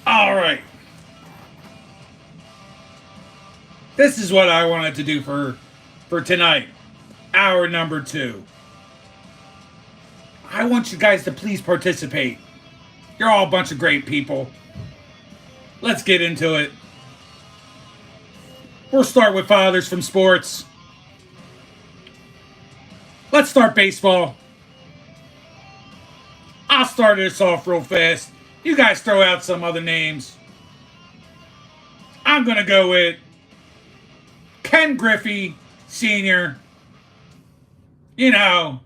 All right. This is what I wanted to do for tonight, hour number 2. I want you guys to please participate. You're all a bunch of great people. Let's get into it. We'll start with fathers from sports. Let's start baseball. I'll start this off real fast. You guys throw out some other names. I'm going to go with Ken Griffey Sr., you know,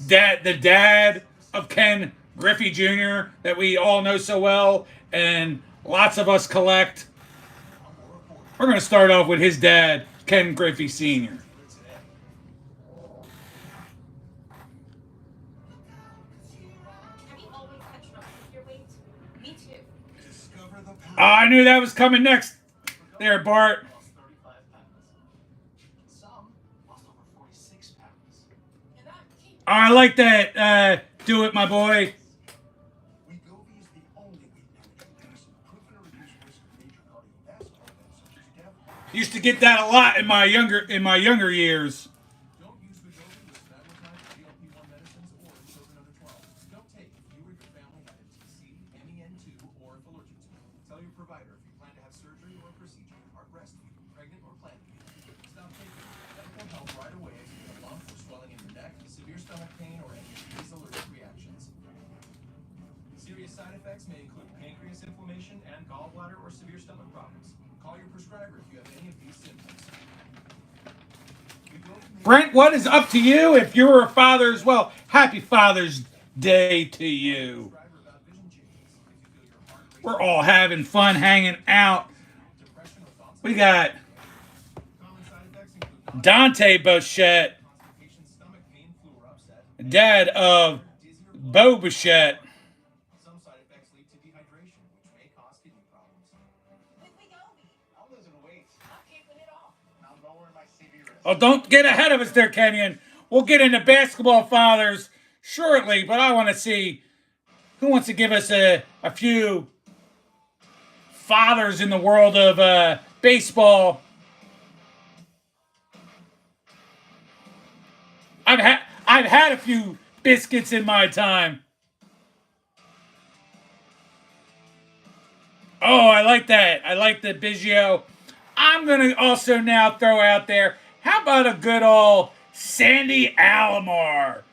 the dad of Ken Griffey Jr. that we all know so well and lots of us collect. We're going to start off with his dad, Ken Griffey Sr. Oh, I knew that was coming next. There, Bart. I like that. Do it, my boy. Used to get that a lot in my younger years. Brent, what is up to you if you're a father as well? Happy Father's Day to you. We're all having fun hanging out. We got Dante Bochette, dad of Bo Bichette. Oh, don't get ahead of us there, Kenyon. We'll get into basketball fathers shortly, but I want to see who wants to give us a few fathers in the world of baseball. I've had a few biscuits in my time. Oh, I like that. I like the Biggio. I'm going to also now throw out there, how about a good old Sandy Alomar?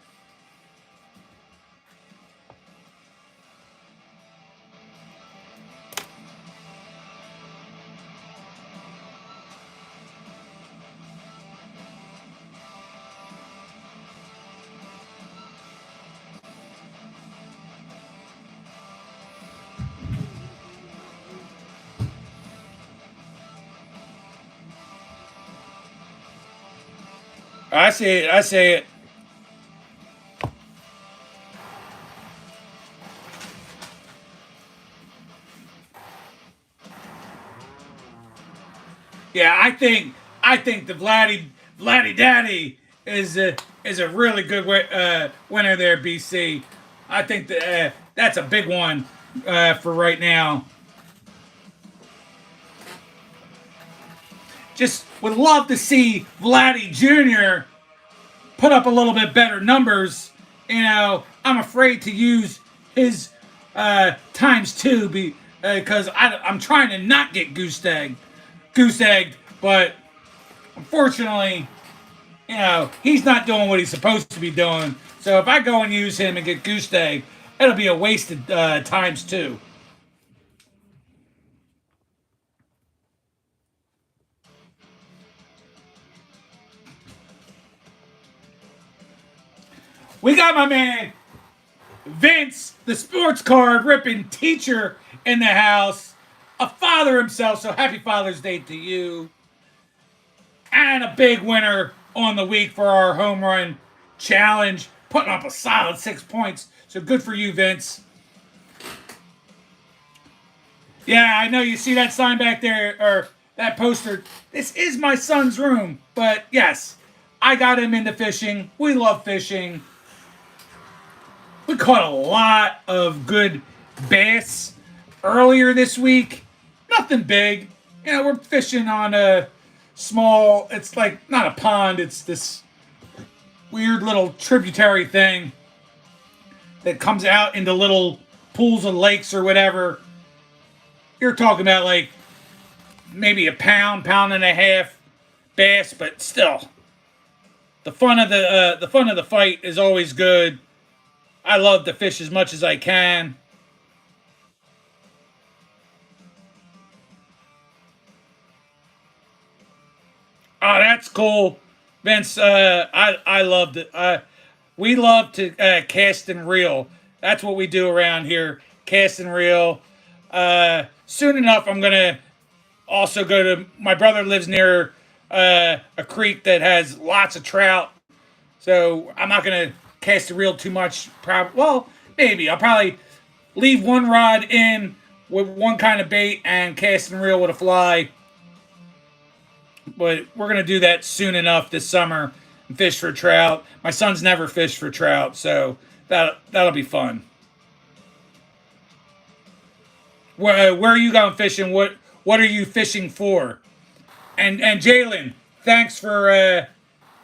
I see it. I see it. Yeah, I think the Vladdy Daddy is a really good winner there, BC. I think that's a big one for right now. Just would love to see Vladdy Jr. put up a little bit better numbers. I'm afraid to use his times two because I'm trying to not get goose egged, but unfortunately, he's not doing what he's supposed to be doing. So if I go and use him and get goose egg, it'll be a wasted times two. We got my man Vince, the sports card ripping teacher in the house, a father himself. So happy Father's Day to you, and a big winner on the week for our home run challenge, putting up a solid 6 points. So good for you, Vince. Yeah, I know you see that sign back there, or that poster. This is my son's room. But yes, I got him into fishing. We love fishing. We caught a lot of good bass earlier this week. Nothing big. We're fishing on a small, it's like not a pond, it's this weird little tributary thing that comes out into little pools and lakes or whatever. You're talking about like maybe a pound and a half bass, but still, the fun of the fight is always good. I love to fish as much as I can. Oh, that's cool, Vince. I loved it. We love to cast and reel. That's what we do around here. Cast and reel. Soon enough, I'm gonna also go to. My brother lives near a creek that has lots of trout, so I'm not gonna cast and reel too much. Well, maybe I'll probably leave one rod in with one kind of bait and cast and reel with a fly. But we're gonna do that soon enough this summer and fish for trout. My son's never fished for trout, so that'll be fun. Where are you going fishing? What are you fishing for? And Jalen, thanks for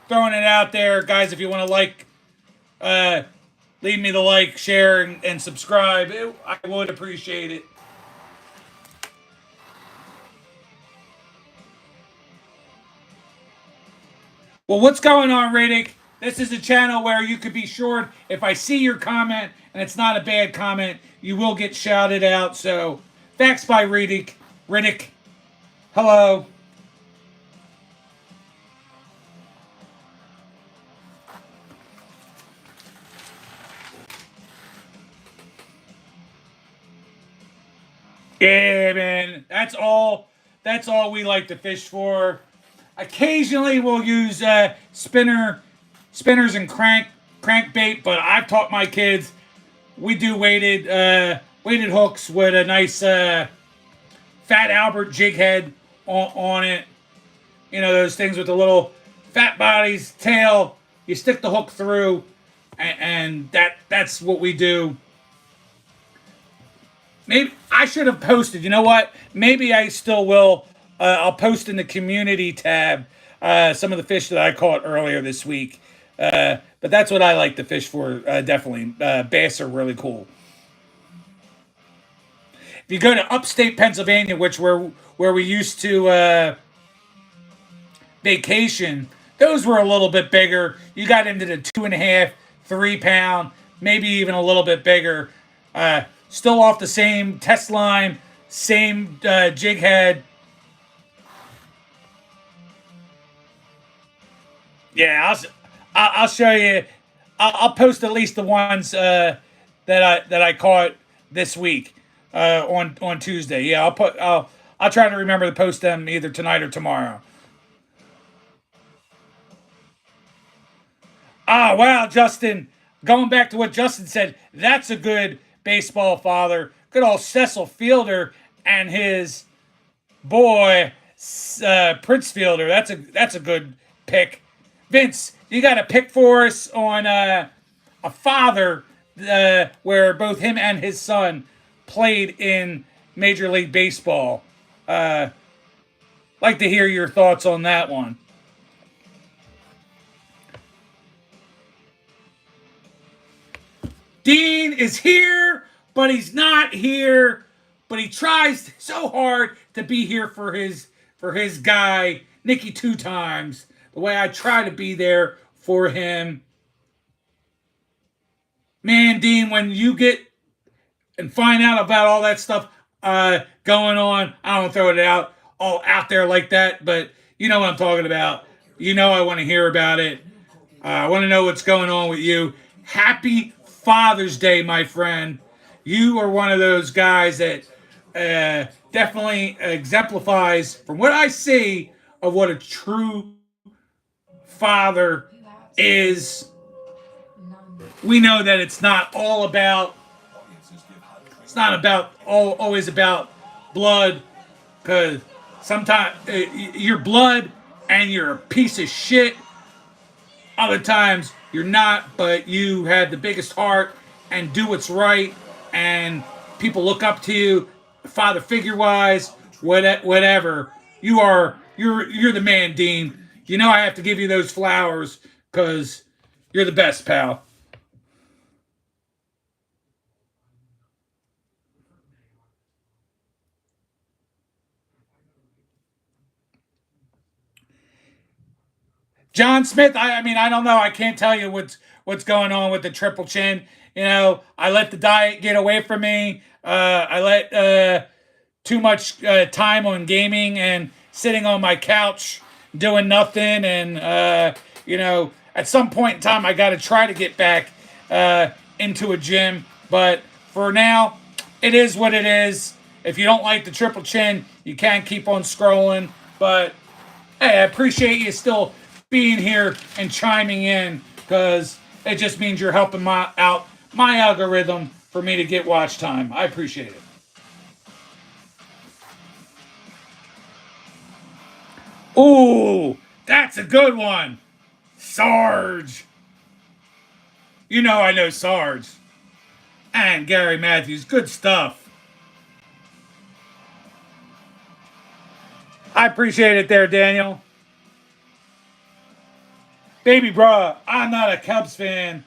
throwing it out there, guys. If you want to uh, leave me the like, share, and subscribe. I would appreciate it. Well, what's going on, Riddick? This is a channel where you could be sure if I see your comment and it's not a bad comment, you will get shouted out. So, thanks by Riddick. Riddick, hello. Yeah, man. That's all. That's all we like to fish for. Occasionally, we'll use spinners and crankbait. But I've taught my kids we do weighted hooks with a nice Fat Albert jig head on it. You know those things with the little fat bodies, tail. You stick the hook through, and that's what we do. Maybe I should have posted. You know what? Maybe I still will. I'll post in the community tab some of the fish that I caught earlier this week. But that's what I like to fish for. Definitely, bass are really cool. If you go to upstate Pennsylvania, which where we used to vacation, those were a little bit bigger. You got into the 2.5, 3 pound, maybe even a little bit bigger. Still off the same test line, same jig head. Yeah, I'll show you. I'll post at least the ones that I caught this week on Tuesday. Yeah, I'll try to remember to post them either tonight or tomorrow. Ah, wow, Justin. Going back to what Justin said, that's a good baseball father. Good old Cecil Fielder and his boy Prince Fielder. That's a good pick. Vince, you got a pick for us on a father where both him and his son played in Major League Baseball. Like to hear your thoughts on that one. Dean is here, but he's not here. But he tries so hard to be here for his guy, Nicky Two Times. The way I try to be there for him. Man, Dean, when you get and find out about all that stuff going on, I don't throw it out all out there like that, but you know what I'm talking about. You know I want to hear about it. I want to know what's going on with you. Happy Father's Day, my friend. You are one of those guys that definitely exemplifies, from what I see, of what a true father is. We know that it's not all about. It's not about always about blood, because sometimes you're blood and you're a piece of shit. Other times you're not, but you have the biggest heart and do what's right, and people look up to you, father figure wise, whatever. You're the man, Dean. You know I have to give you those flowers because you're the best, pal. John Smith, I mean, I don't know. I can't tell you what's going on with the triple chin. You know, I let the diet get away from me. I let too much time on gaming and sitting on my couch doing nothing. And, you know, at some point in time, I got to try to get back into a gym. But for now, it is what it is. If you don't like the triple chin, you can't keep on scrolling. But hey, I appreciate you still being here and chiming in, because it just means you're helping out my algorithm for me to get watch time. I appreciate it. Ooh, that's a good one. Sarge. You know I know Sarge. And Gary Matthews. Good stuff. I appreciate it there, Daniel. Baby bruh, I'm not a Cubs fan.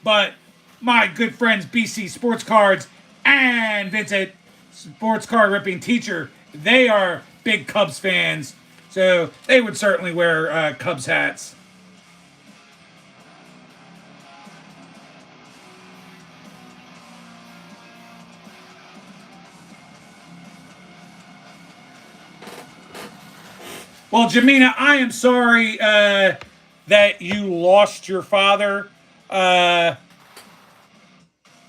But my good friends BC Sports Cards and Vincent Sports Card Ripping Teacher, they are big Cubs fans. So they would certainly wear Cubs hats. Well, Jamina, I am sorry that you lost your father.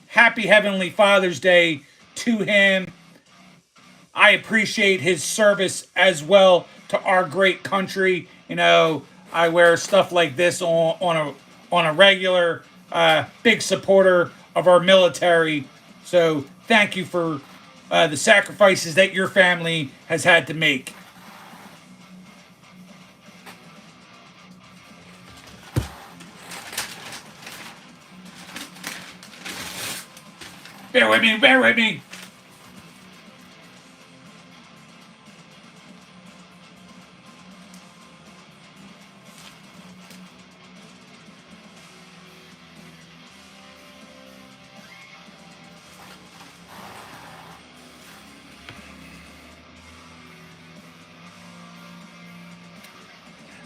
Happy Heavenly Father's Day to him. I appreciate his service as well to our great country. You know, I wear stuff like this on a regular. Big supporter of our military. So thank you for the sacrifices that your family has had to make. Bear with me, bear with me.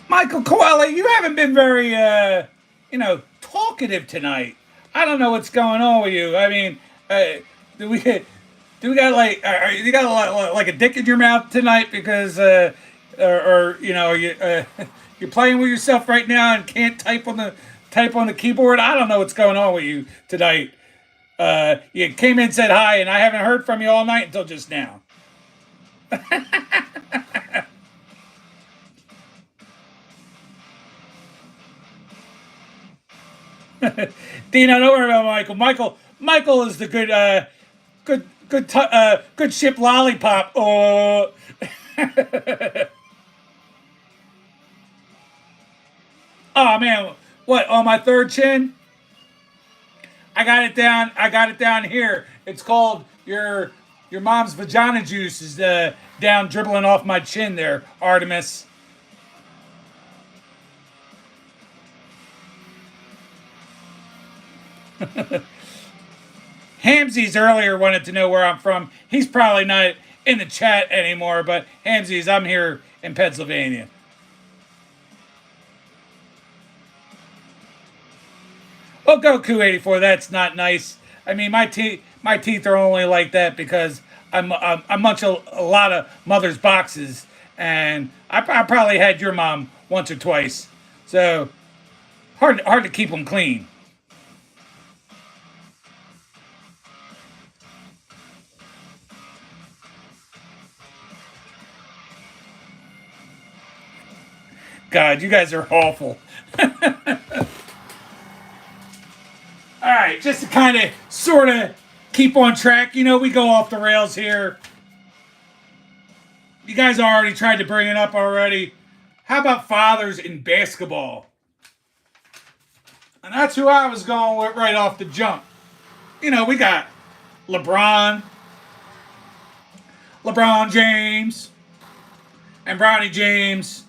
Michael Koala, you haven't been very, talkative tonight. I don't know what's going on with you. I mean, do we got like, you got like a dick in your mouth tonight because, or you know, you're playing with yourself right now and can't type on the keyboard. I don't know what's going on with you tonight. You came in, said hi, and I haven't heard from you all night until just now. Dino, don't worry about Michael. Michael is the good ship lollipop. Oh, oh man, what on my third chin? I got it down. I got it down here. It's called your mom's vagina juice is down dribbling off my chin there, Artemis. Hamsies earlier wanted to know where I'm from. He's probably not in the chat anymore, but Hamsies, I'm here in Pennsylvania. Oh, Goku 84, that's not nice. I mean, my teeth are only like that because I munch a lot of mother's boxes, and I probably had your mom once or twice, so hard to keep them clean. God, you guys are awful. All right, just to kind of sort of keep on track, we go off the rails here. You guys already tried to bring it up already. How about fathers in basketball? And that's who I was going with right off the jump. We got LeBron, LeBron James, and Bronny James.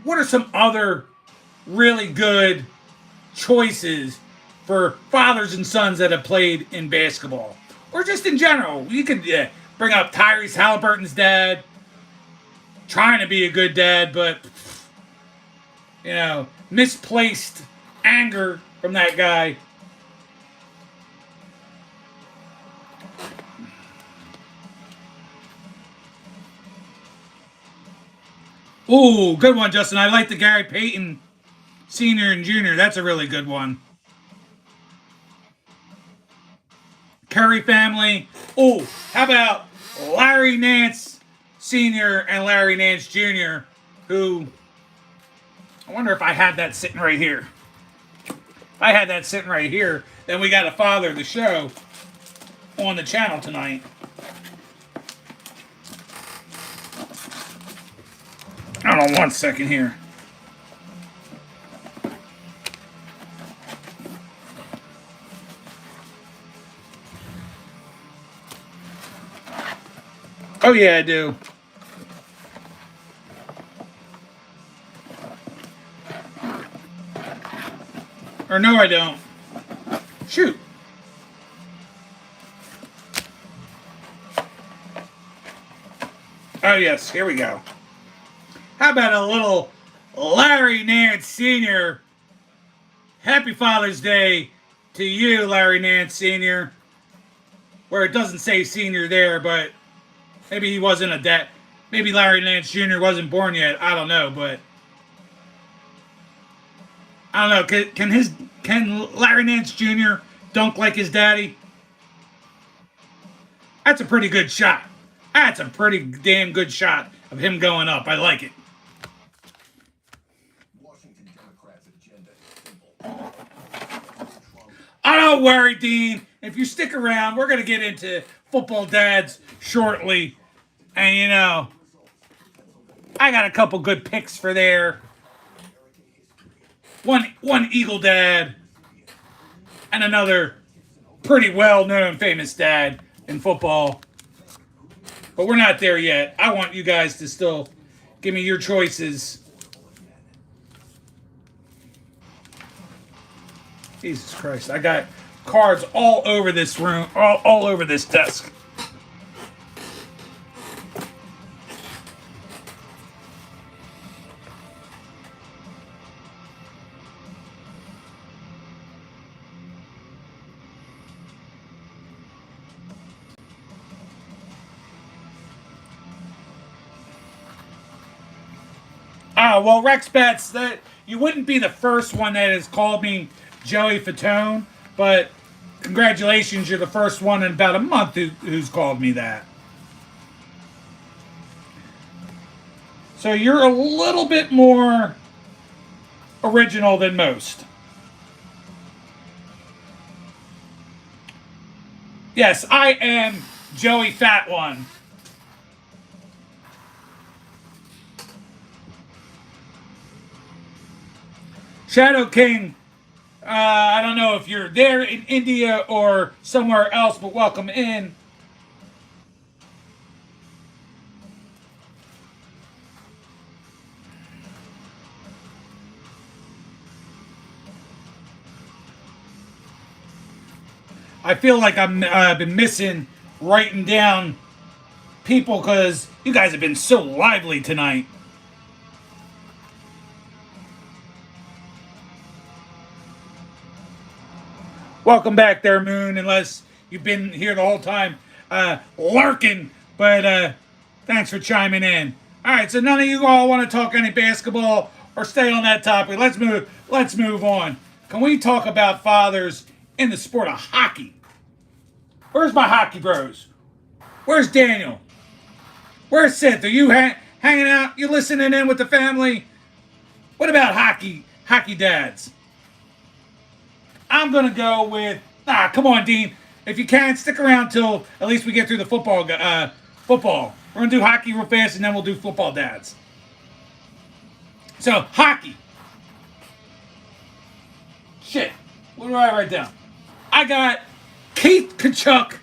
What are some other really good choices for fathers and sons that have played in basketball? Or just in general. You could bring up Tyrese Halliburton's dad, trying to be a good dad, but, misplaced anger from that guy. Ooh, good one, Justin. I like the Gary Payton Sr. and Jr. That's a really good one. Curry family. Oh, how about Larry Nance Sr. and Larry Nance Jr., who I wonder if I had that sitting right here. I had that sitting right here. Then we got to father the show on the channel tonight. Hold on 1 second here. Oh, yeah, I do. Or no, I don't. Shoot. Oh, yes, here we go. How about a little Larry Nance Sr. Happy Father's Day to you, Larry Nance Sr. Where it doesn't say senior there, but maybe he wasn't a dad. Maybe Larry Nance Jr. wasn't born yet. I don't know, but I don't know. Can Larry Nance Jr. dunk like his daddy? That's a pretty good shot. That's a pretty damn good shot of him going up. I like it. I don't worry, Dean. If you stick around, we're going to get into football dads shortly. And, you know, I got a couple good picks for there. One Eagle dad and another pretty well-known famous dad in football. But we're not there yet. I want you guys to still give me your choices. Jesus Christ. I got cards all over this room, all over this desk. Well, Rex Betts, that you wouldn't be the first one that has called me Joey Fatone, but congratulations, you're the first one in about a month who's called me that. So you're a little bit more original than most. Yes, I am Joey Fat One. Shadow King, I don't know if you're there in India or somewhere else, but welcome in. I feel like I've been missing writing down people because you guys have been so lively tonight. Welcome back there, Moon, unless you've been here the whole time lurking. But thanks for chiming in. All right, so none of you all want to talk any basketball or stay on that topic. Let's move on. Can we talk about fathers in the sport of hockey? Where's my hockey bros? Where's Daniel? Where's Seth? Are you hanging out? You listening in with the family? What about hockey dads? I'm going to go with... come on, Dean. If you can, stick around till at least we get through the football. We're going to do hockey real fast, and then we'll do football dads. So, hockey. Shit. What do I write down? I got Keith Tkachuk.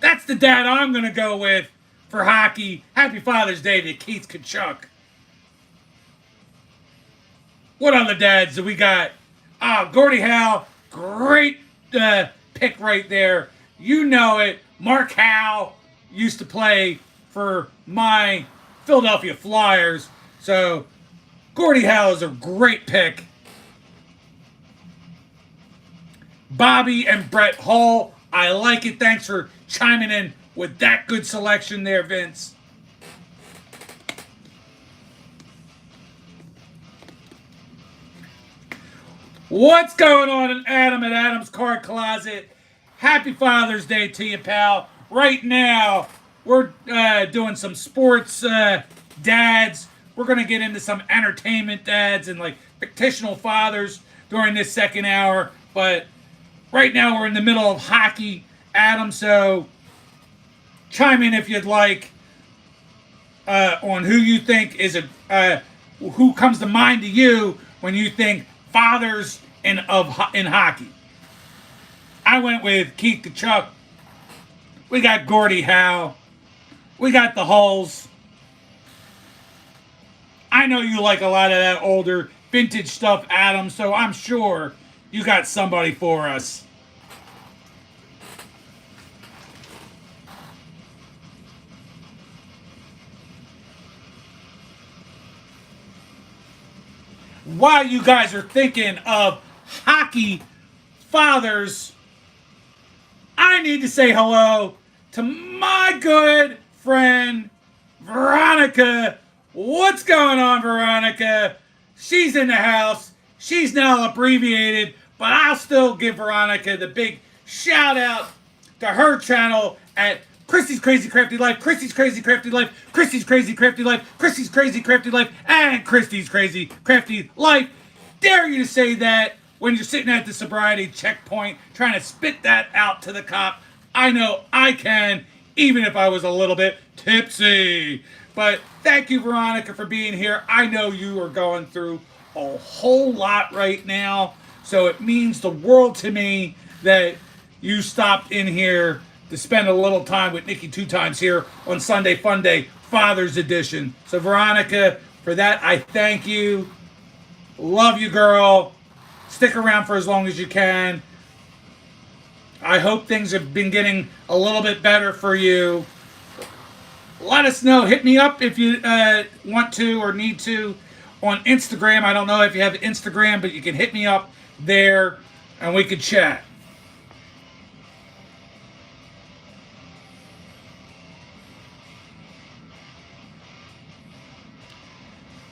That's the dad I'm going to go with for hockey. Happy Father's Day to Keith Tkachuk. What other dads do we got? Gordie Howe, great pick right there. You know it. Mark Howe used to play for my Philadelphia Flyers. So, Gordie Howe is a great pick. Bobby and Brett Hull, I like it. Thanks for chiming in with that good selection there, Vince. What's going on in Adam at Adam's Card Closet? Happy Father's Day to you, pal. Right now, we're doing some sports dads. We're going to get into some entertainment dads and like fictional fathers. during this second hour. But right now we're in the middle of hockey, Adam. So chime in if you'd like on who you think is who comes to mind to you when you think fathers in hockey. I went with Keith Kachuk. We got Gordie Howe. We got the Hulls. I know you like a lot of that older vintage stuff, Adam, so I'm sure you got somebody for us. While you guys are thinking of hockey fathers, I need to say hello to my good friend, Veronica. What's going on, Veronica? She's in the house. She's now abbreviated, but I'll still give Veronica the big shout out to her channel at Christy's Crazy Crafty Life, Christy's Crazy Crafty Life, Christy's Crazy Crafty Life, Christy's Crazy Crafty Life, and Christy's Crazy Crafty Life. Dare you to say that when you're sitting at the sobriety checkpoint trying to spit that out to the cop. I know I can, even if I was a little bit tipsy. But thank you, Veronica, for being here. I know you are going through a whole lot right now, so it means the world to me that you stopped in here to spend a little time with Nikki 2 times here on Sunday Funday, Father's Edition. So, Veronica, for that, I thank you. Love you, girl. Stick around for as long as you can. I hope things have been getting a little bit better for you. Let us know. Hit me up if you want to or need to on Instagram. I don't know if you have Instagram, but you can hit me up there and we could chat.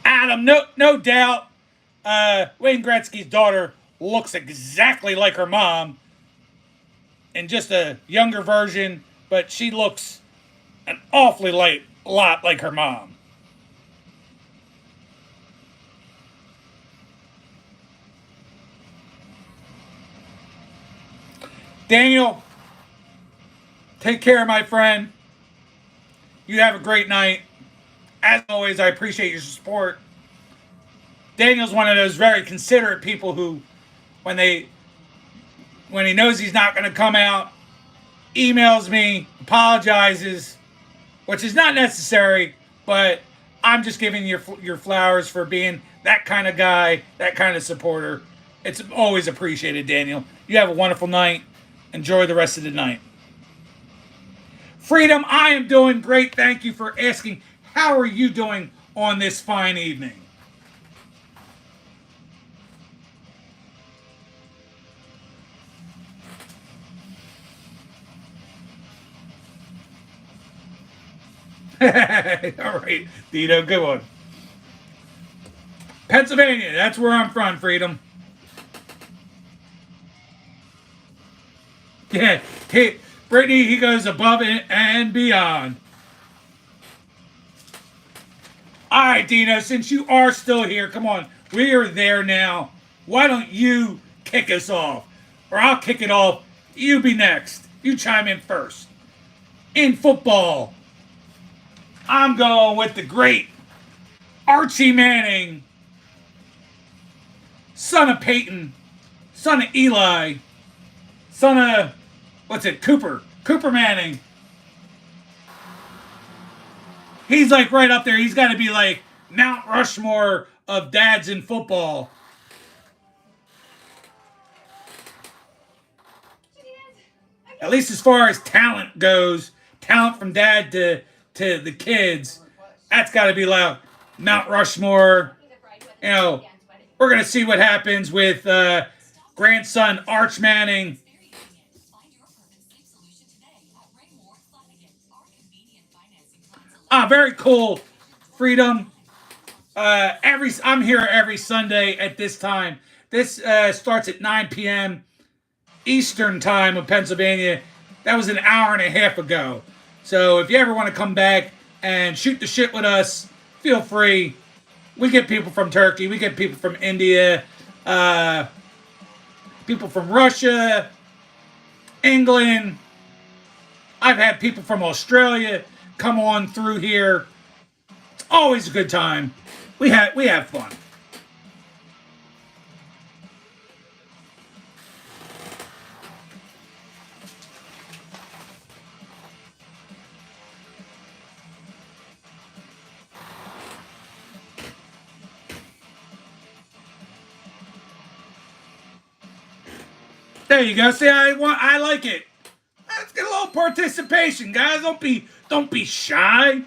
Adam, no doubt, Wayne Gretzky's daughter looks exactly like her mom in just a younger version, but she looks an awfully lot like her mom. Daniel, take care, my friend. You have a great night. As always, I appreciate your support. Daniel's one of those very considerate people who, when he knows he's not going to come out, emails me, apologizes, which is not necessary, but I'm just giving you your flowers for being that kind of guy, that kind of supporter. It's always appreciated, Daniel. You have a wonderful night. Enjoy the rest of the night. Freedom, I am doing great. Thank you for asking. How are you doing on this fine evening? All right, Dino, good one. Pennsylvania, that's where I'm from, Freedom. Yeah, hey, Brittany, he goes above and beyond. All right, Dino, since you are still here, come on, we are there now. Why don't you kick us off? Or I'll kick it off. You be next. You chime in first. In football, I'm going with the great Archie Manning, son of Peyton, son of Eli, son of, Cooper Manning. He's like right up there. He's got to be like Mount Rushmore of dads in football. At least as far as talent goes, talent from dad to the kids, that's got to be like Mount Rushmore. You know, we're going to see what happens with grandson Arch Manning. Very cool. Freedom. I'm here every Sunday at this time. This starts at 9 p.m. Eastern time of Pennsylvania. That was an hour and a half ago. So if you ever want to come back and shoot the shit with us, feel free. We get people from Turkey. We get people from India. people from Russia, England. I've had people from Australia come on through here. It's always a good time. We have fun. There you go. See, I like it. Let's get a little participation, guys. Don't be shy.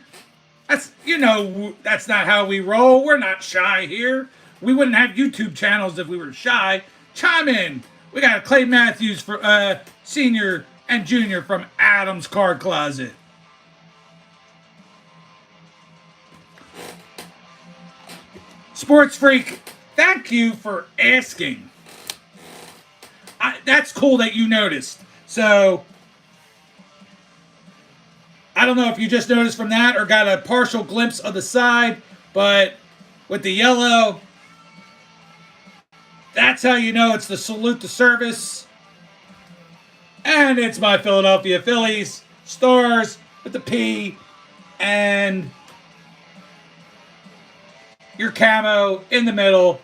That's not how we roll. We're not shy here. We wouldn't have YouTube channels if we were shy. Chime in. We got Clay Matthews for senior and junior from Adam's Card Closet. Sports Freak, thank you for asking. That's cool that you noticed. So I don't know if you just noticed from that or got a partial glimpse of the side, but with the yellow, that's how you know it's the salute to service. And it's my Philadelphia Phillies, stars with the P, and your camo in the middle.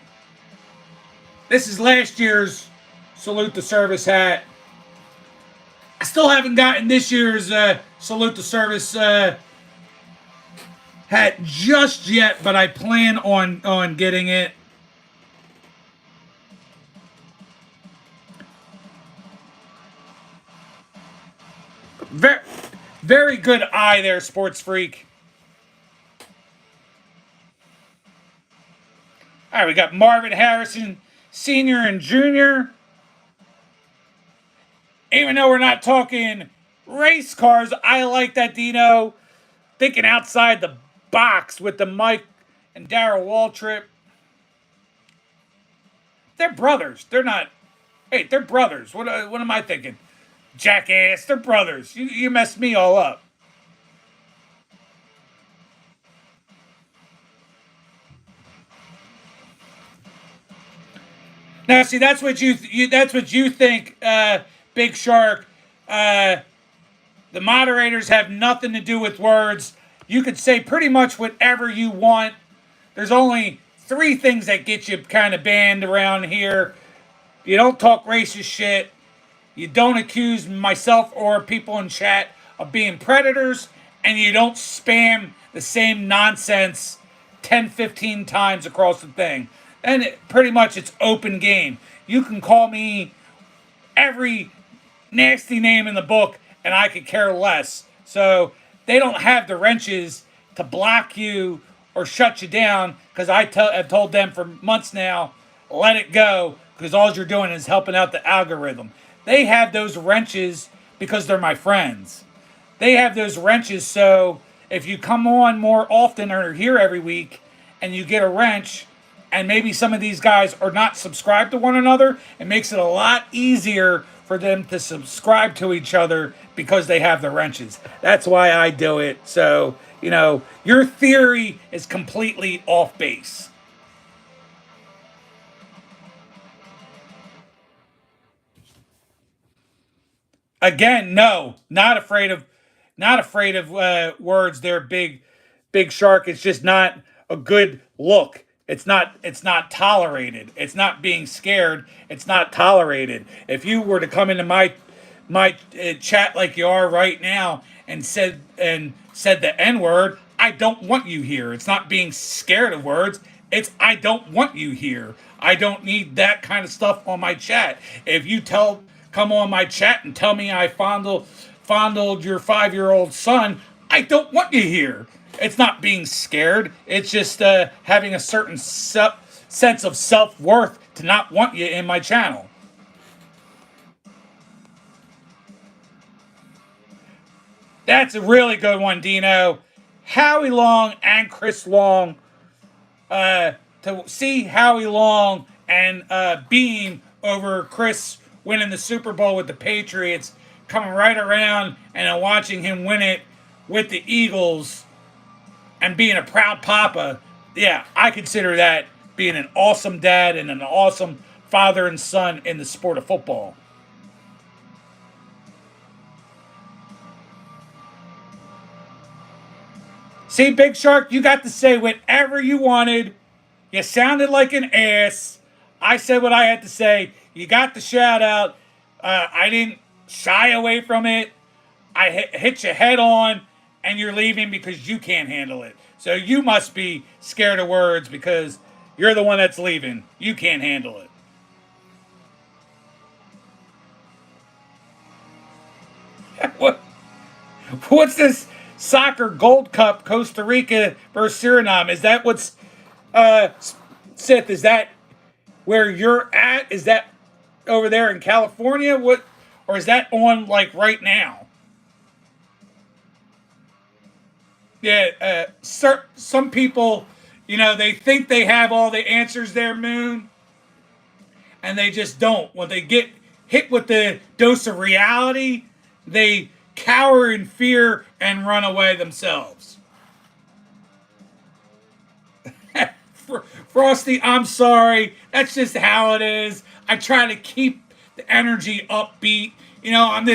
This is last year's salute to service hat. I still haven't gotten this year's salute to service hat just yet, but I plan on getting it. Very, very good eye there, Sports Freak. All right, we got Marvin Harrison, senior and junior. Even though we're not talking race cars, I like that, Dino. Thinking outside the box with the Mike and Darrell Waltrip. They're brothers. They're not. Hey, they're brothers. What am I thinking? Jackass. They're brothers. You messed me all up. Now, see, that's what you think, Big Shark. The moderators have nothing to do with words. You could say pretty much whatever you want. There's only 3 things that get you kind of banned around here. You don't talk racist shit. You don't accuse myself or people in chat of being predators. And you don't spam the same nonsense 10, 15 times across the thing. And pretty much it's open game. You can call me every nasty name in the book and I could care less. So they don't have the wrenches to block you or shut you down because I've told them for months now, let it go because all you're doing is helping out the algorithm. They have those wrenches because they're my friends. They have those wrenches so if you come on more often or are here every week and you get a wrench and maybe some of these guys are not subscribed to one another, it makes it a lot easier for them to subscribe to each other because they have the wrenches. That's why I do it. So, your theory is completely off base. Again, no, not afraid of words. They're big shark. It's just not a good look. It's not tolerated. It's not being scared. It's not tolerated. If you were to come into my chat like you are right now and said the N word, I don't want you here. It's not being scared of words. It's I don't want you here. I don't need that kind of stuff on my chat. If you come on my chat and tell me I fondled your 5-year-old son, I don't want you here. It's not being scared. It's just having a certain sense of self-worth to not want you in my channel. That's a really good one, Dino. Howie Long and Chris Long. To see Howie Long and Beam over Chris winning the Super Bowl with the Patriots, coming right around and then watching him win it with the Eagles and being a proud papa. Yeah, I consider that being an awesome dad and an awesome father and son in the sport of football. See, Big Shark, you got to say whatever you wanted. You sounded like an ass. I said what I had to say. You got the shout out. I didn't shy away from it. I hit you head on, and you're leaving because you can't handle it. So you must be scared of words because you're the one that's leaving. You can't handle it. What's this soccer Gold Cup, Costa Rica versus Suriname? Is that what's Sith? Is that where you're at? Is that over there in California? What, or is that on like right now? Yeah, some people, they think they have all the answers there, Moon, and they just don't. When they get hit with the dose of reality, they cower in fear and run away themselves. Frosty, I'm sorry. That's just how it is. I try to keep the energy upbeat. I'm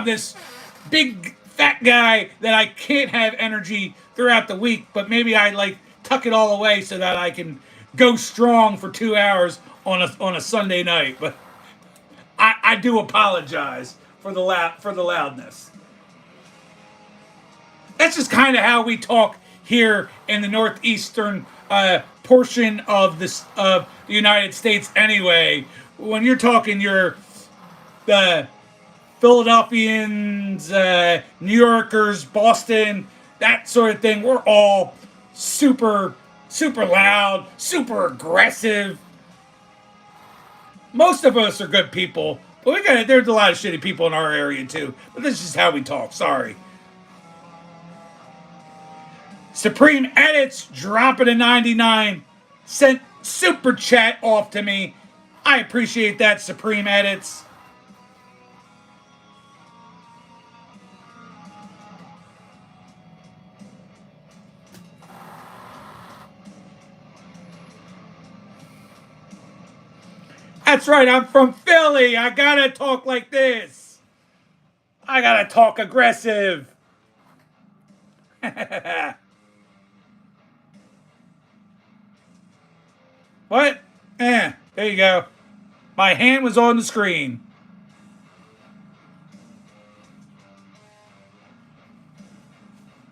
this big fat guy that I can't have energy throughout the week, but maybe I like tuck it all away so that I can go strong for 2 hours on a Sunday night. But I do apologize for the loudness. That's just kind of how we talk here in the northeastern portion of the United States. Anyway, when you're talking the Philadelphians, New Yorkers, Boston, that sort of thing, we're all super loud, super aggressive. Most of us are good people, but there's a lot of shitty people in our area too. But this is just how we talk. Sorry. Supreme Edits dropping a 99 sent super chat off to me. I appreciate that, Supreme Edits. That's right, I'm from Philly. I gotta talk like this. I gotta talk aggressive. What? There you go. My hand was on the screen.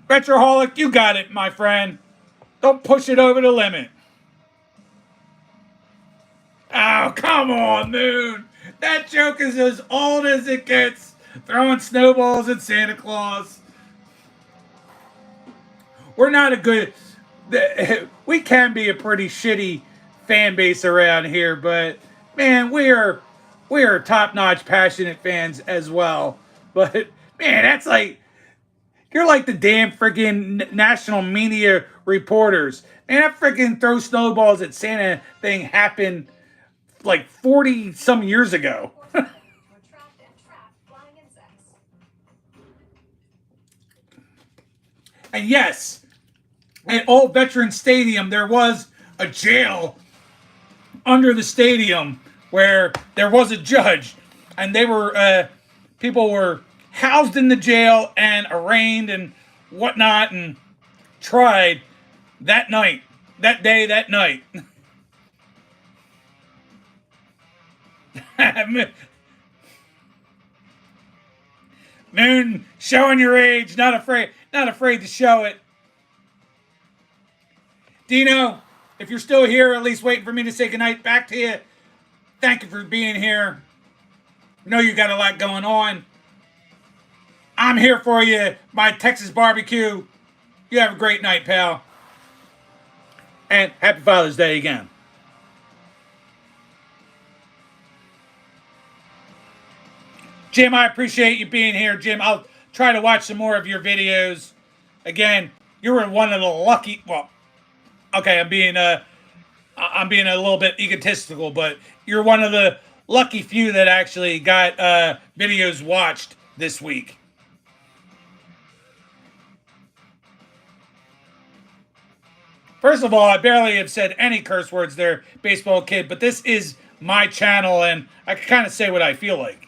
Retroholic, you got it, my friend. Don't push it over the limit. Oh, come on, Moon. That joke is as old as it gets. Throwing snowballs at Santa Claus. We're not a good... We can be a pretty shitty fan base around here, but man, we are top-notch passionate fans as well. But man, that's like, you're like the damn freaking national media reporters. Man, that freaking throw snowballs at Santa thing happened like 40 some years ago. And yes, at Old Veteran Stadium, there was a jail under the stadium where there was a judge, and people were housed in the jail and arraigned and whatnot and tried that night, that day, that night. Moon, showing your age, not afraid to show it. Dino, if you're still here, at least waiting for me to say goodnight back to you, thank you for being here. I know you got a lot going on. I'm here for you, my Texas barbecue. You have a great night, pal. And happy Father's Day again. Jim, I appreciate you being here, Jim. I'll try to watch some more of your videos. Again, you were one of the lucky... Well, okay, I'm being a little bit egotistical, but you're one of the lucky few that actually got videos watched this week. First of all, I barely have said any curse words there, baseball kid, but this is my channel, and I can kind of say what I feel like.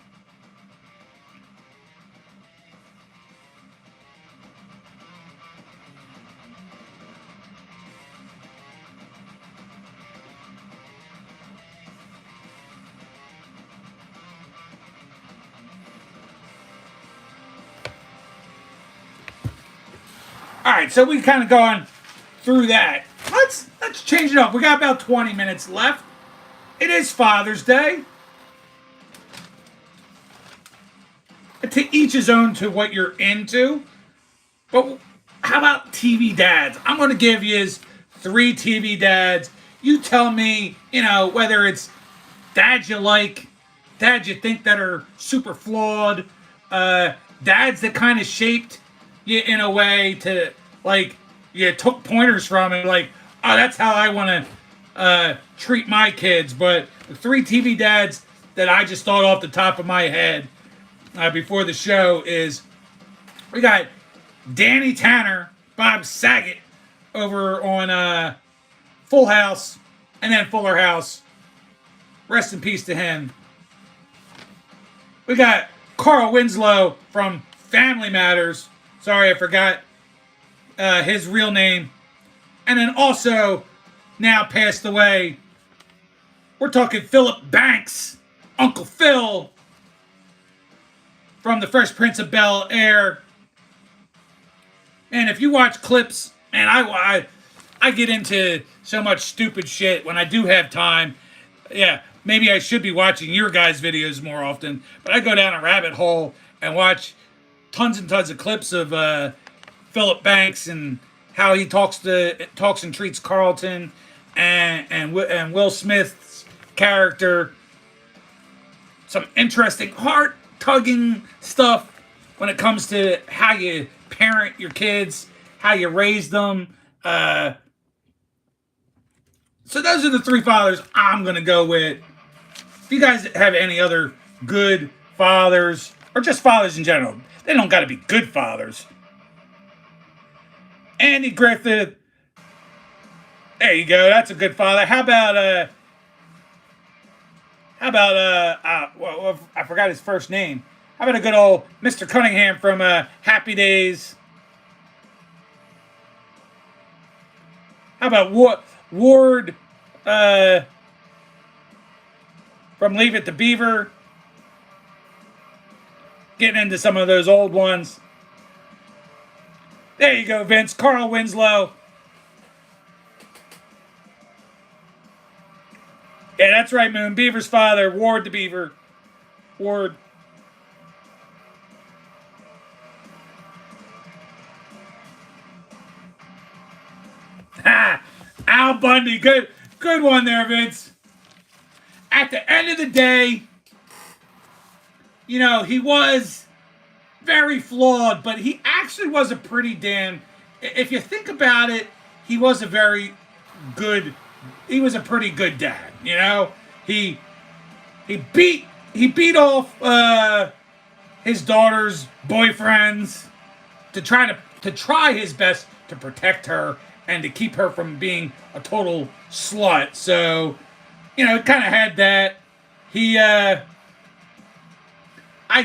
All right, so we've kind of gone through that. Let's change it up. We got about 20 minutes left. It is Father's Day. To each his own to what you're into. But how about TV dads? I'm going to give you 3 TV dads. You tell me, whether it's dads you like, dads you think that are super flawed, dads that kind of shaped you in a way to, like, you took pointers from and, like, oh, that's how I want to treat my kids. But the 3 TV dads that I just thought off the top of my head before the show is, we got Danny Tanner, Bob Saget over on Full House, and then Fuller House. Rest in peace to him. We got Carl Winslow from Family Matters. Sorry, I forgot his real name. And then also, now passed away, we're talking Philip Banks, Uncle Phil, from The Fresh Prince of Bel-Air. And if you watch clips, and I get into so much stupid shit when I do have time. Yeah, maybe I should be watching your guys' videos more often, but I go down a rabbit hole and watch tons and tons of clips of Philip Banks and how he talks and treats Carlton and Will Smith's character. Some interesting, heart-tugging stuff when it comes to how you parent your kids, how you raise them. So those are the 3 fathers I'm going to go with. If you guys have any other good fathers, or just fathers in general, they don't got to be good fathers. Andy Griffith. There you go. That's a good father. How about well, I forgot his first name. How about a good old Mr. Cunningham from Happy Days? How about Ward from Leave It to Beaver? Getting into some of those old ones. There you go, Vince. Carl Winslow. Yeah, that's right, Moon. Beaver's father, Ward the Beaver. Ward. Al Bundy. Good one there, Vince. At the end of the day, he was very flawed, but he actually was a pretty damn, if you think about it, he was a pretty good dad, He beat off his daughter's boyfriends to try his best to protect her and to keep her from being a total slut. So, it kind of had that. He, I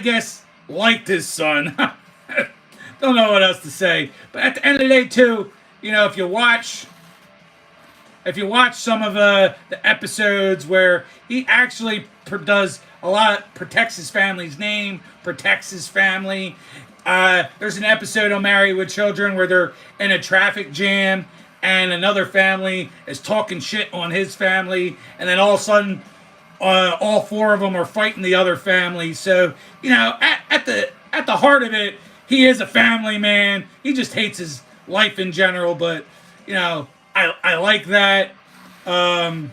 guess, liked his son. Don't know what else to say. But at the end of the day, too, if you watch some of the episodes where he actually does a lot, protects his family's name, protects his family. There's an episode on Married with Children where they're in a traffic jam and another family is talking shit on his family, and then all of a sudden, all 4 of them are fighting the other family. So, at the heart of it, he is a family man. He just hates his life in general, but I like that. I'll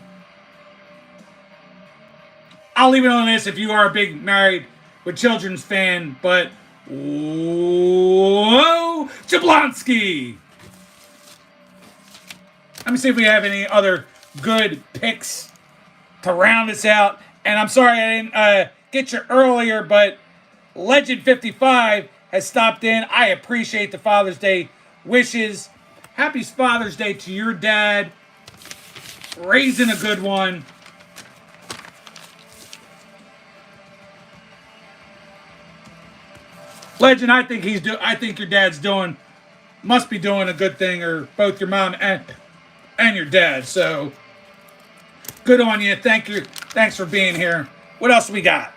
leave it on this if you are a big Married with Children's fan, but whoa, Jablonski. Let me see if we have any other good picks to round us out. And I'm sorry I didn't get you earlier, but Legend 55 has stopped in. I appreciate the Father's Day wishes. Happy Father's Day to your dad. Raising a good one. Legend, I think your dad's must be doing a good thing, or both your mom and your dad. So good on you. Thanks for being here. What else we got?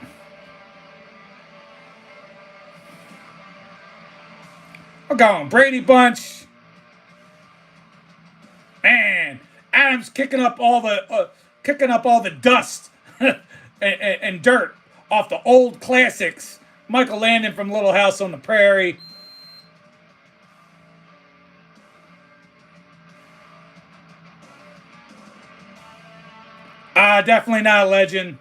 We're going Brady Bunch. Man, Adam's kicking up all the dust and dirt off the old classics. Michael Landon from Little House on the Prairie. Definitely not a legend.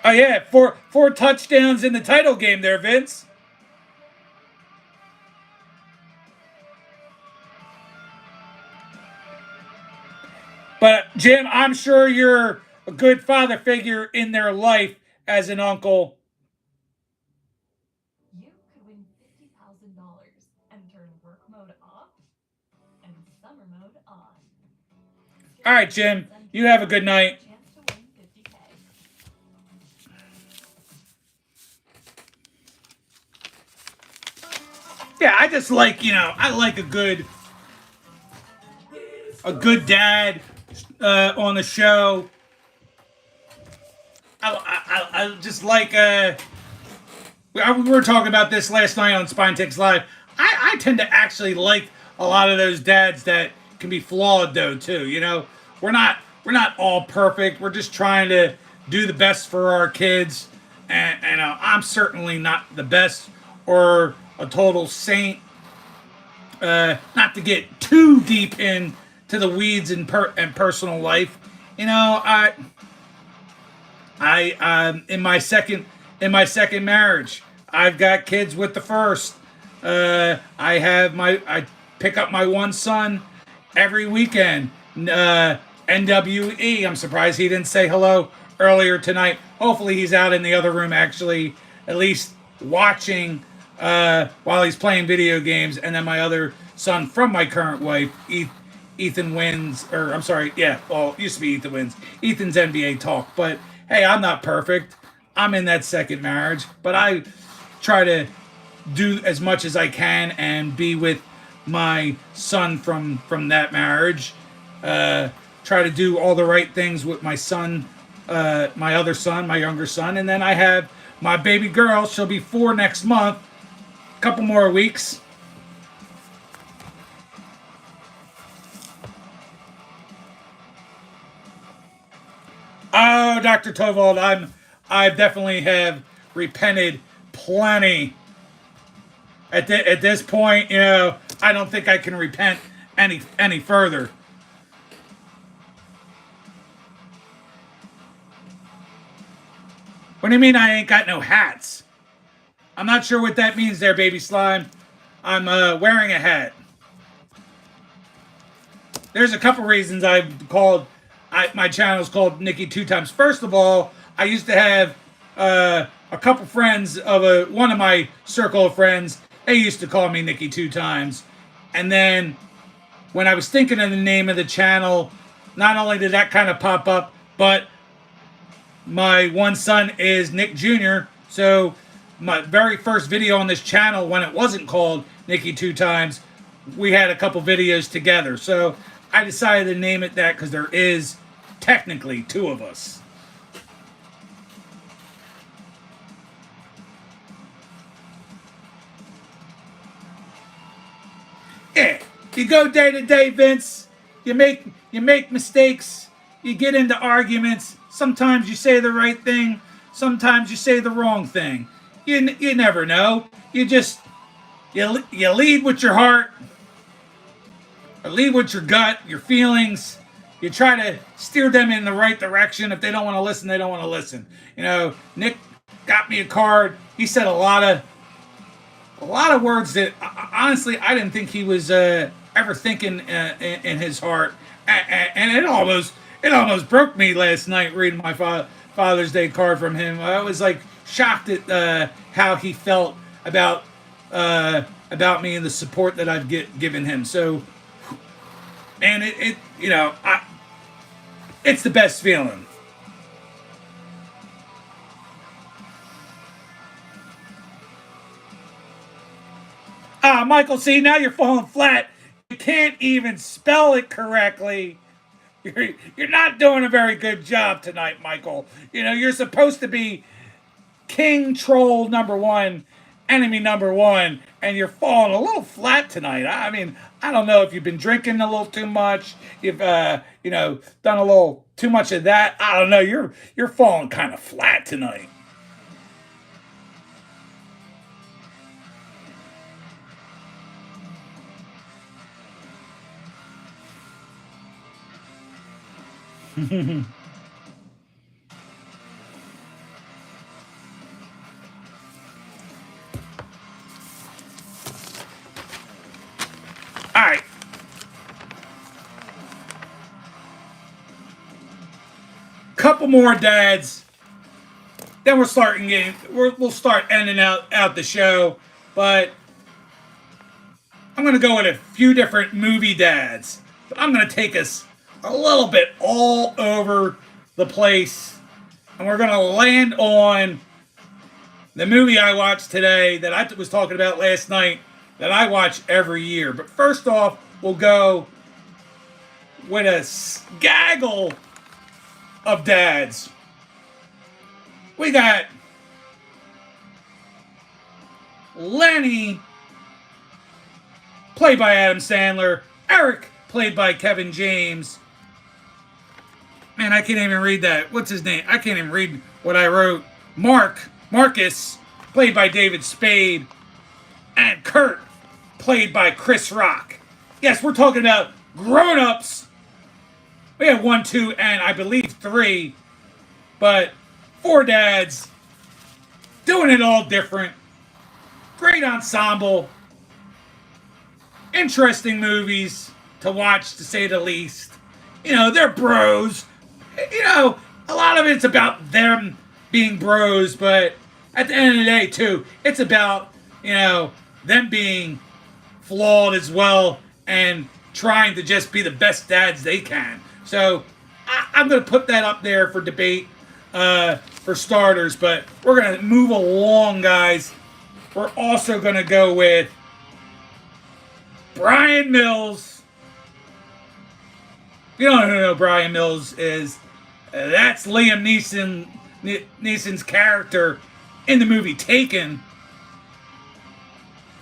Oh yeah, four touchdowns in the title game there, Vince. But Jim, I'm sure you're a good father figure in their life as an uncle. You could win $50,000 and turn work mode off and summer mode on. All right, Jim, you have a good night. Yeah, I just like, I like a good dad on the show. I just like we were talking about this last night on Spine Ticks Live. I tend to actually like a lot of those dads that can be flawed though too. We're not all perfect. We're just trying to do the best for our kids, and I'm certainly not the best or a total saint. Not to get too deep into the weeds and personal life. I in my second marriage, I've got kids with the first. I pick up my one son every weekend. NWE. I'm surprised he didn't say hello earlier tonight. Hopefully he's out in the other room actually at least watching while he's playing video games. And then my other son from my current wife, Ethan wins, or I'm sorry, yeah, well, it used to be Ethan wins. Ethan's NBA talk, but hey, I'm not perfect. I'm in that second marriage, but I try to do as much as I can and be with my son from that marriage. Try to do all the right things with my son, my other son, my younger son, and then I have my baby girl. She'll be 4 next month. A couple more weeks. Oh, Dr. Tovald, I definitely have repented plenty. At this point, I don't think I can repent any further. What do you mean I ain't got no hats? I'm not sure what that means there, baby slime. I'm wearing a hat. There's a couple reasons my channel is called Nikki Two Times. First of all, I used to have a couple friends of one of my circle of friends. They used to call me Nikki Two Times. And then when I was thinking of the name of the channel, not only did that kind of pop up, but my one son is Nick Jr. So my very first video on this channel, when it wasn't called Nikki Two Times, we had a couple videos together. So I decided to name it that because there is technically two of us. Yeah, you go day to day, Vince. You make mistakes. You get into arguments. Sometimes you say the right thing. Sometimes you say the wrong thing. You never know. You lead with your heart, or lead with your gut, your feelings. You try to steer them in the right direction. If they don't want to listen, they don't want to listen. Nick got me a card. He said a lot of words that honestly I didn't think he was ever thinking in his heart, and it almost broke me last night reading my Father's Day card from him. I was like shocked at how he felt about me and the support that I've given him. So, and it's the best feeling. Michael, see, now you're falling flat. You can't even spell it correctly. You're not doing a very good job tonight, Michael. You're supposed to be King Troll number one, enemy number one, and you're falling a little flat tonight. I mean, I don't know if you've been drinking a little too much. You've, done a little too much of that. I don't know. You're falling kind of flat tonight. All right. Couple more dads. Then we'll start ending out the show. But I'm gonna go with a few different movie dads. But I'm gonna take us a little bit all over the place. And we're gonna land on the movie I watched today that I was talking about last night that I watch every year. But first off, we'll go with a gaggle of dads. We got Lenny, played by Adam Sandler. Eric, played by Kevin James. Man, I can't even read that. What's his name? I can't even read what I wrote. Marcus, played by David Spade. And Kurt, played by Chris Rock. Yes, we're talking about grown-ups. We have 1, 2, and I believe 3. But 4 dads doing it all different. Great ensemble. Interesting movies to watch, to say the least. They're bros. A lot of it's about them being bros, but at the end of the day, too, it's about, them being flawed as well and trying to just be the best dads they can. So I'm going to put that up there for debate for starters, but we're going to move along, guys. We're also going to go with Brian Mills. If you don't know who Brian Mills is, that's Liam Neeson's character in the movie Taken.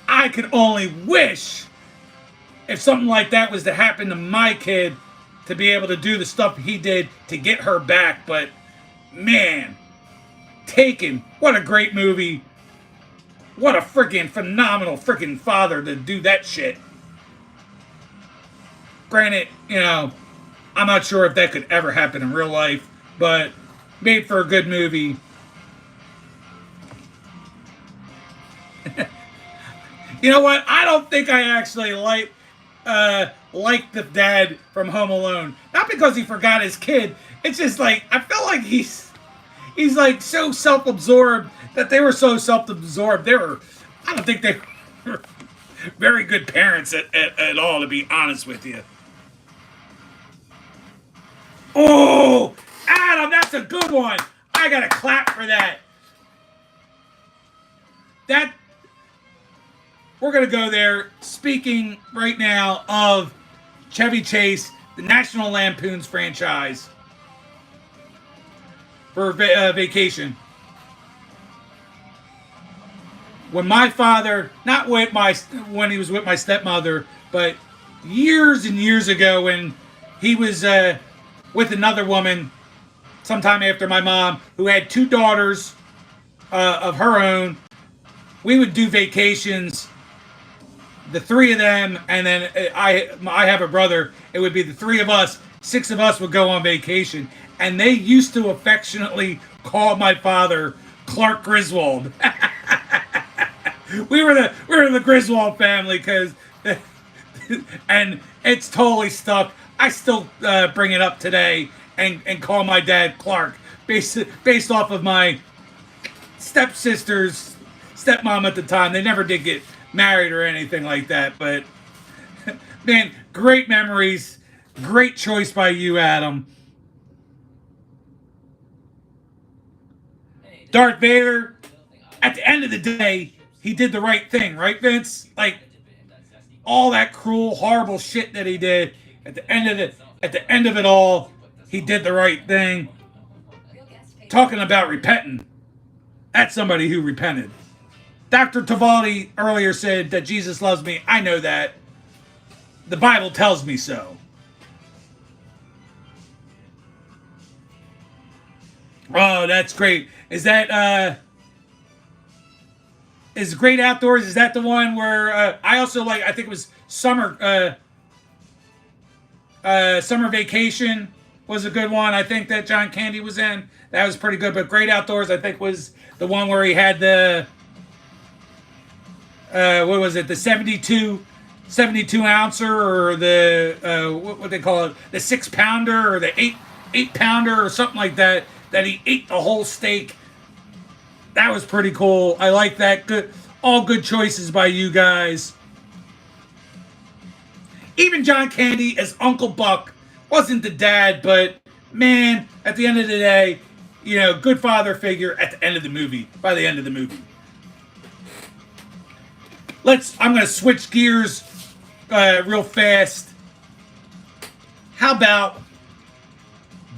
I could only wish if something like that was to happen to my kid to be able to do the stuff he did to get her back. But man, Taken, what a great movie. What a freaking phenomenal freaking father to do that shit. Granted, I'm not sure if that could ever happen in real life, but made for a good movie. You know what? I don't think I actually like the dad from Home Alone. Not because he forgot his kid. It's just like I felt like he's like so self-absorbed that they were so self-absorbed. I don't think they were very good parents at all, to be honest with you. Oh, Adam, that's a good one. I gotta clap for that. We're gonna go there. Speaking right now of Chevy Chase, the National Lampoon's franchise for Vacation. When my father, not when he was with my stepmother, but years and years ago when he was with another woman, sometime after my mom, who had 2 daughters of her own, we would do vacations, the 3 of them, and then I have a brother. It would be the 3 of us. 6 of us would go on vacation, and they used to affectionately call my father Clark Griswold. we were the Griswold family, because and it's totally stuck. I still bring it up today and call my dad Clark based off of my stepsister's stepmom at the time. They never did get married or anything like that, but man, great memories. Great choice by you, Adam. Darth Vader, at the end of the day, he did the right thing, right, Vince? Like, all that cruel, horrible shit that he did, at the end of it all, he did the right thing. Talking about repenting, that's somebody who repented. Dr. Tavaldi earlier said that Jesus loves me. I know that. The Bible tells me so. Oh, that's great. Is Great Outdoors? Is that the one where I also like? I think it was Summer Vacation was a good one. I think that John Candy was in. That was pretty good. But Great Outdoors, I think, was the one where he had the what was it? The 72 ouncer, or the what they call it, the 6 pounder, or the 8 pounder, or something like that. That he ate the whole steak. That was pretty cool. I like that. Good, all good choices by you guys. Even John Candy as Uncle Buck wasn't the dad, but man, at the end of the day, good father figure at the end of the movie. By the end of the movie, I'm gonna switch gears real fast. How about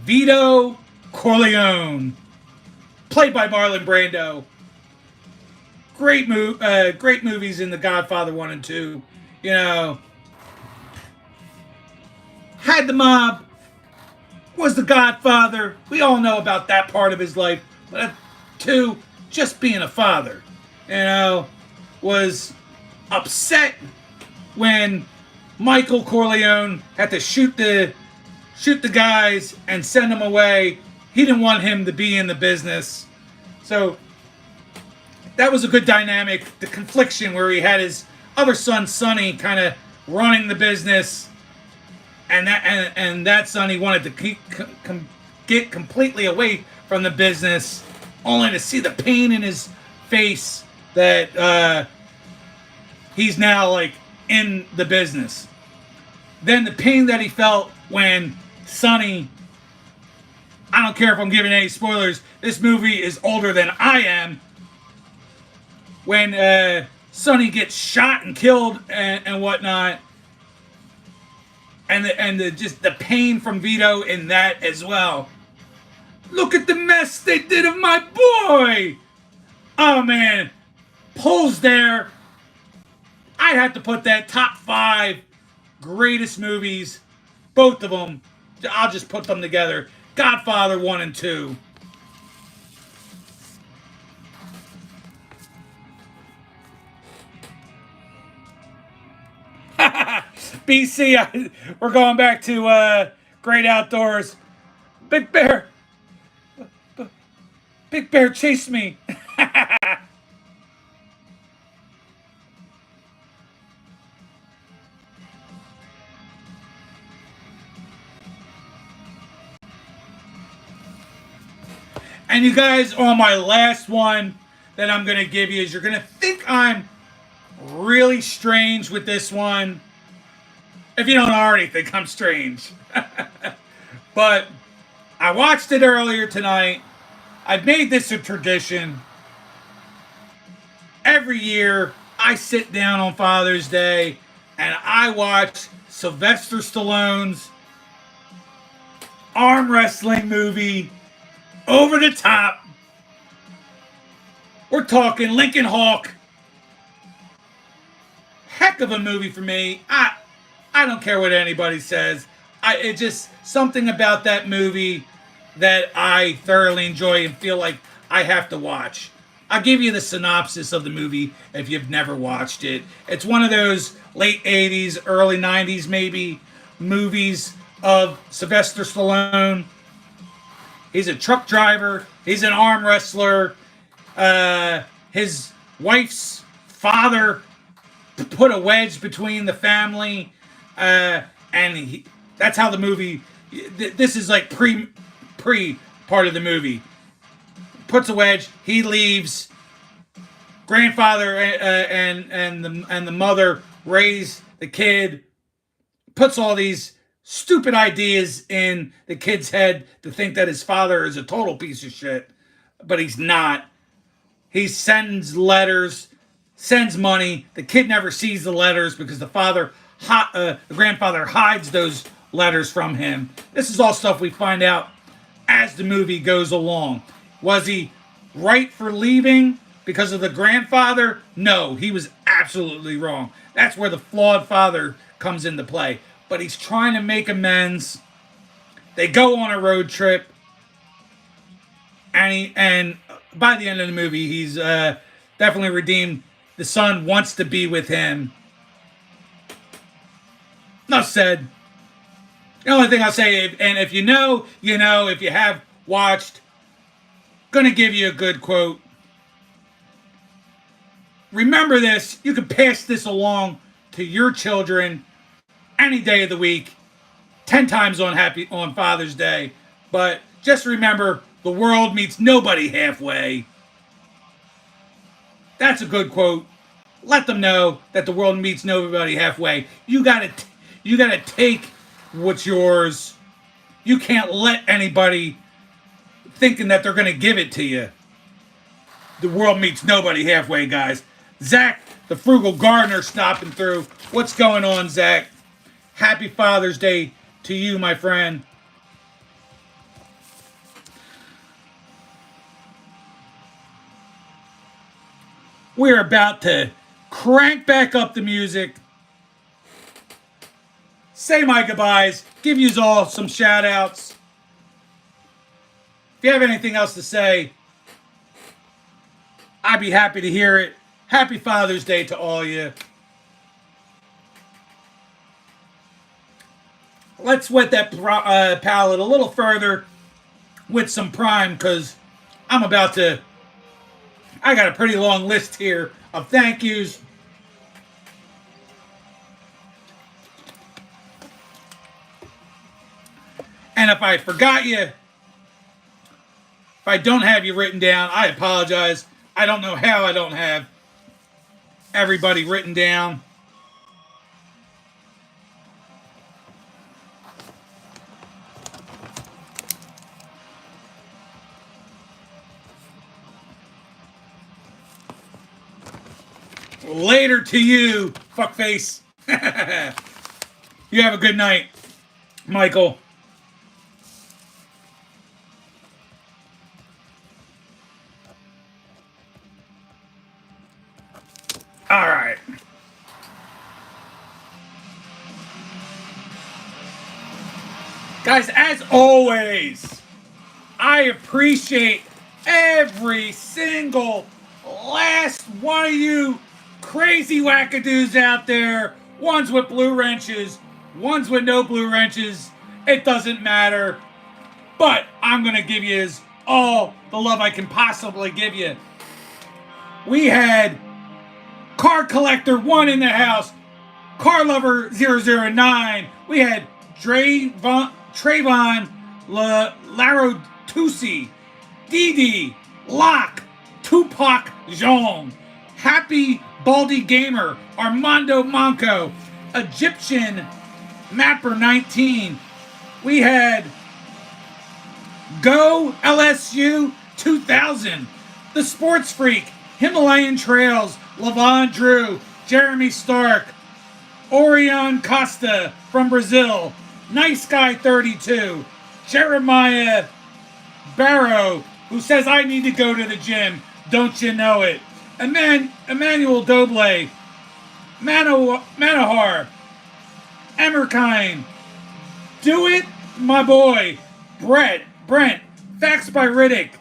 Vito Corleone, played by Marlon Brando? Great movies in The Godfather 1 and 2. Had the mob, was the Godfather. We all know about that part of his life. But 2, just being a father, was upset when Michael Corleone had to shoot the guys and send them away. He didn't want him to be in the business. So that was a good dynamic. The confliction where he had his other son, Sonny, kind of running the business. And that son, he wanted to get completely away from the business, only to see the pain in his face that he's now like in the business. Then the pain that he felt when Sonny, I don't care if I'm giving any spoilers, this movie is older than I am, when Sonny gets shot and killed and whatnot, and just the pain from Vito in that as well. Look at the mess they did of my boy. Oh man, pulls there. I'd have to put that top 5 greatest movies, both of them. I'll just put them together. Godfather 1 and 2. BC, we're going back to Great Outdoors. Big Bear. Big Bear, chase me. And you guys, on my last one that I'm going to give you, is you're going to think I'm really strange with this one. If you don't already think I'm strange. But I watched it earlier tonight. I've made this a tradition. Every year, I sit down on Father's Day and I watch Sylvester Stallone's arm wrestling movie, Over the Top. We're talking Lincoln Hawk. Heck of a movie for me. I don't care what anybody says. It's just something about that movie that I thoroughly enjoy and feel like I have to watch. I'll give you the synopsis of the movie if you've never watched it. It's one of those late 80s, early 90s maybe movies of Sylvester Stallone. He's a truck driver. He's an arm wrestler. His wife's father put a wedge between the family. And that's how the movie. This is like pre part of the movie. Puts a wedge. He leaves. Grandfather and the mother raise the kid. Puts all these stupid ideas in the kid's head to think that his father is a total piece of shit, but he's not. He sends letters sends money. The kid never sees the letters because the grandfather hides those letters from him. This is all stuff we find out as the movie goes along. Was he right for leaving because of the grandfather? No, he was absolutely wrong. That's where the flawed father comes into play. But he's trying to make amends. They go on a road trip, and by the end of the movie, he's definitely redeemed. The son wants to be with him. Enough said. The only thing I'll say, and if you know, you know. If you have watched, gonna give you a good quote. Remember this. You can pass this along to your children any day of the week, 10 times on Father's Day. But just remember, the world meets nobody halfway. That's a good quote. Let them know that the world meets nobody halfway. You gotta take what's yours. You can't let anybody thinking that they're gonna give it to you. The world meets nobody halfway, guys. Zach, the frugal gardener, stopping through. What's going on, Zach? Happy Father's Day to you, my friend. We're about to crank back up the music, say my goodbyes, give you all some shout outs. If you have anything else to say, I'd be happy to hear it. Happy Father's Day to all of you. Let's wet that palate a little further with some Prime, because I got a pretty long list here of thank yous. And if I forgot you, if I don't have you written down, I apologize. I don't know how I don't have everybody written down. Later to you, fuckface. You have a good night, Michael. All right. Guys, as always, I appreciate every single last one of you crazy wackadoos out there. Ones with blue wrenches, ones with no blue wrenches. It doesn't matter. But I'm going to give you all the love I can possibly give you. We had Car Collector 1 in the house. Car Lover 009. We had Trayvon Larotusi. Didi. Locke. Tupac Jean. Happy Baldy Gamer. Armando Manco. Egyptian Mapper 19. We had Go LSU 2000. The Sports Freak. Himalayan Trails. Lavon Drew. Jeremy Stark. Orion Costa from Brazil. Nice Guy 32. Jeremiah Barrow, who says I need to go to the gym. Don't you know it? Emmanuel Doble. Manahar. Emerkine. Do it, my boy. Brent. Facts by Riddick.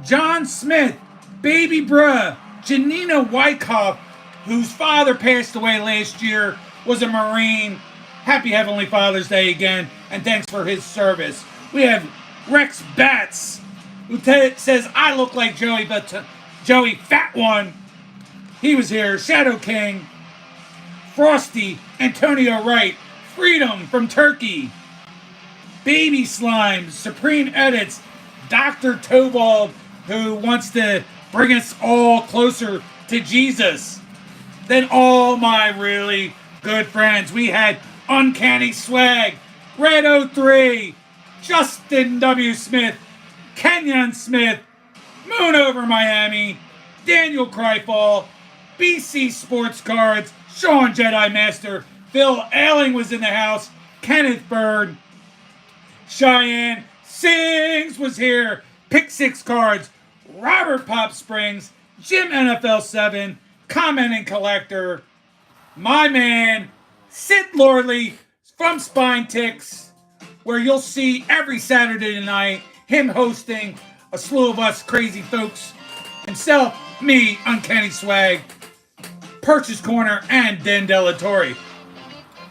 John Smith. Baby Bruh. Janina Wyckoff, whose father passed away last year, was a Marine. Happy Heavenly Father's Day again, and thanks for his service. We have Rex Batts, who says, I look like Joey, but Joey Fat One. He was here. Shadow King. Frosty. Antonio Wright. Freedom from Turkey. Baby Slime. Supreme Edits. Dr. Tovald, who wants to bring us all closer to Jesus. Then all my really good friends. We had Uncanny Swag, Red 03, Justin W. Smith, Kenyon Smith, Moon Over Miami, Daniel Kreifall, BC Sports Cards, Sean Jedi Master, Phil Ailing was in the house, Kenneth Bird, Cheyenne Sings was here, Pick Six Cards, Robert Pop Springs, Jim NFL 7, Commenting Collector, my man, Sid Lordley from Spine Ticks, where you'll see every Saturday night him hosting a slew of us crazy folks, himself, me, Uncanny Swag, Purchase Corner, and Dan Delatorre.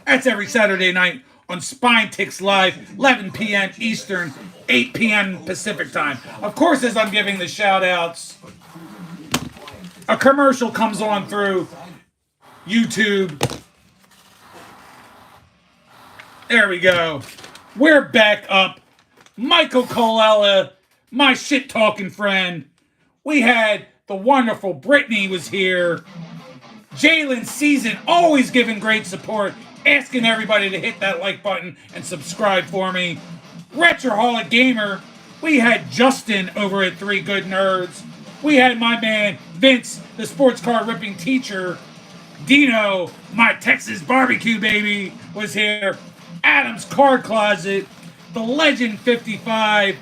That's every Saturday night on Spine Ticks Live, 11 p.m. Eastern, 8 p.m. Pacific Time. Of course, as I'm giving the shout-outs, a commercial comes on through YouTube. There we go. We're back up. Michael Colella, my shit-talking friend. We had the wonderful Brittany was here. Jalen Season, always giving great support. Asking everybody to hit that like button and subscribe for me. Retroholic Gamer. We had Justin over at Three Good Nerds. We had my man Vince, the sports car ripping teacher. Dino, my Texas barbecue baby, was here. Adam's Card Closet. The Legend 55.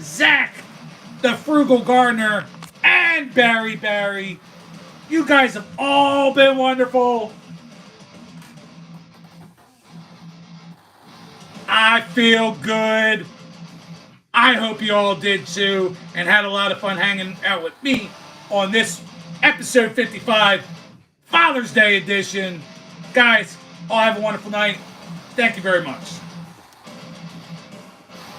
Zach, the Frugal Gardener. And Barry. You guys have all been wonderful. I feel good. I hope you all did too and had a lot of fun hanging out with me on this episode 55, Father's Day edition. Guys, all have a wonderful night. Thank you very much.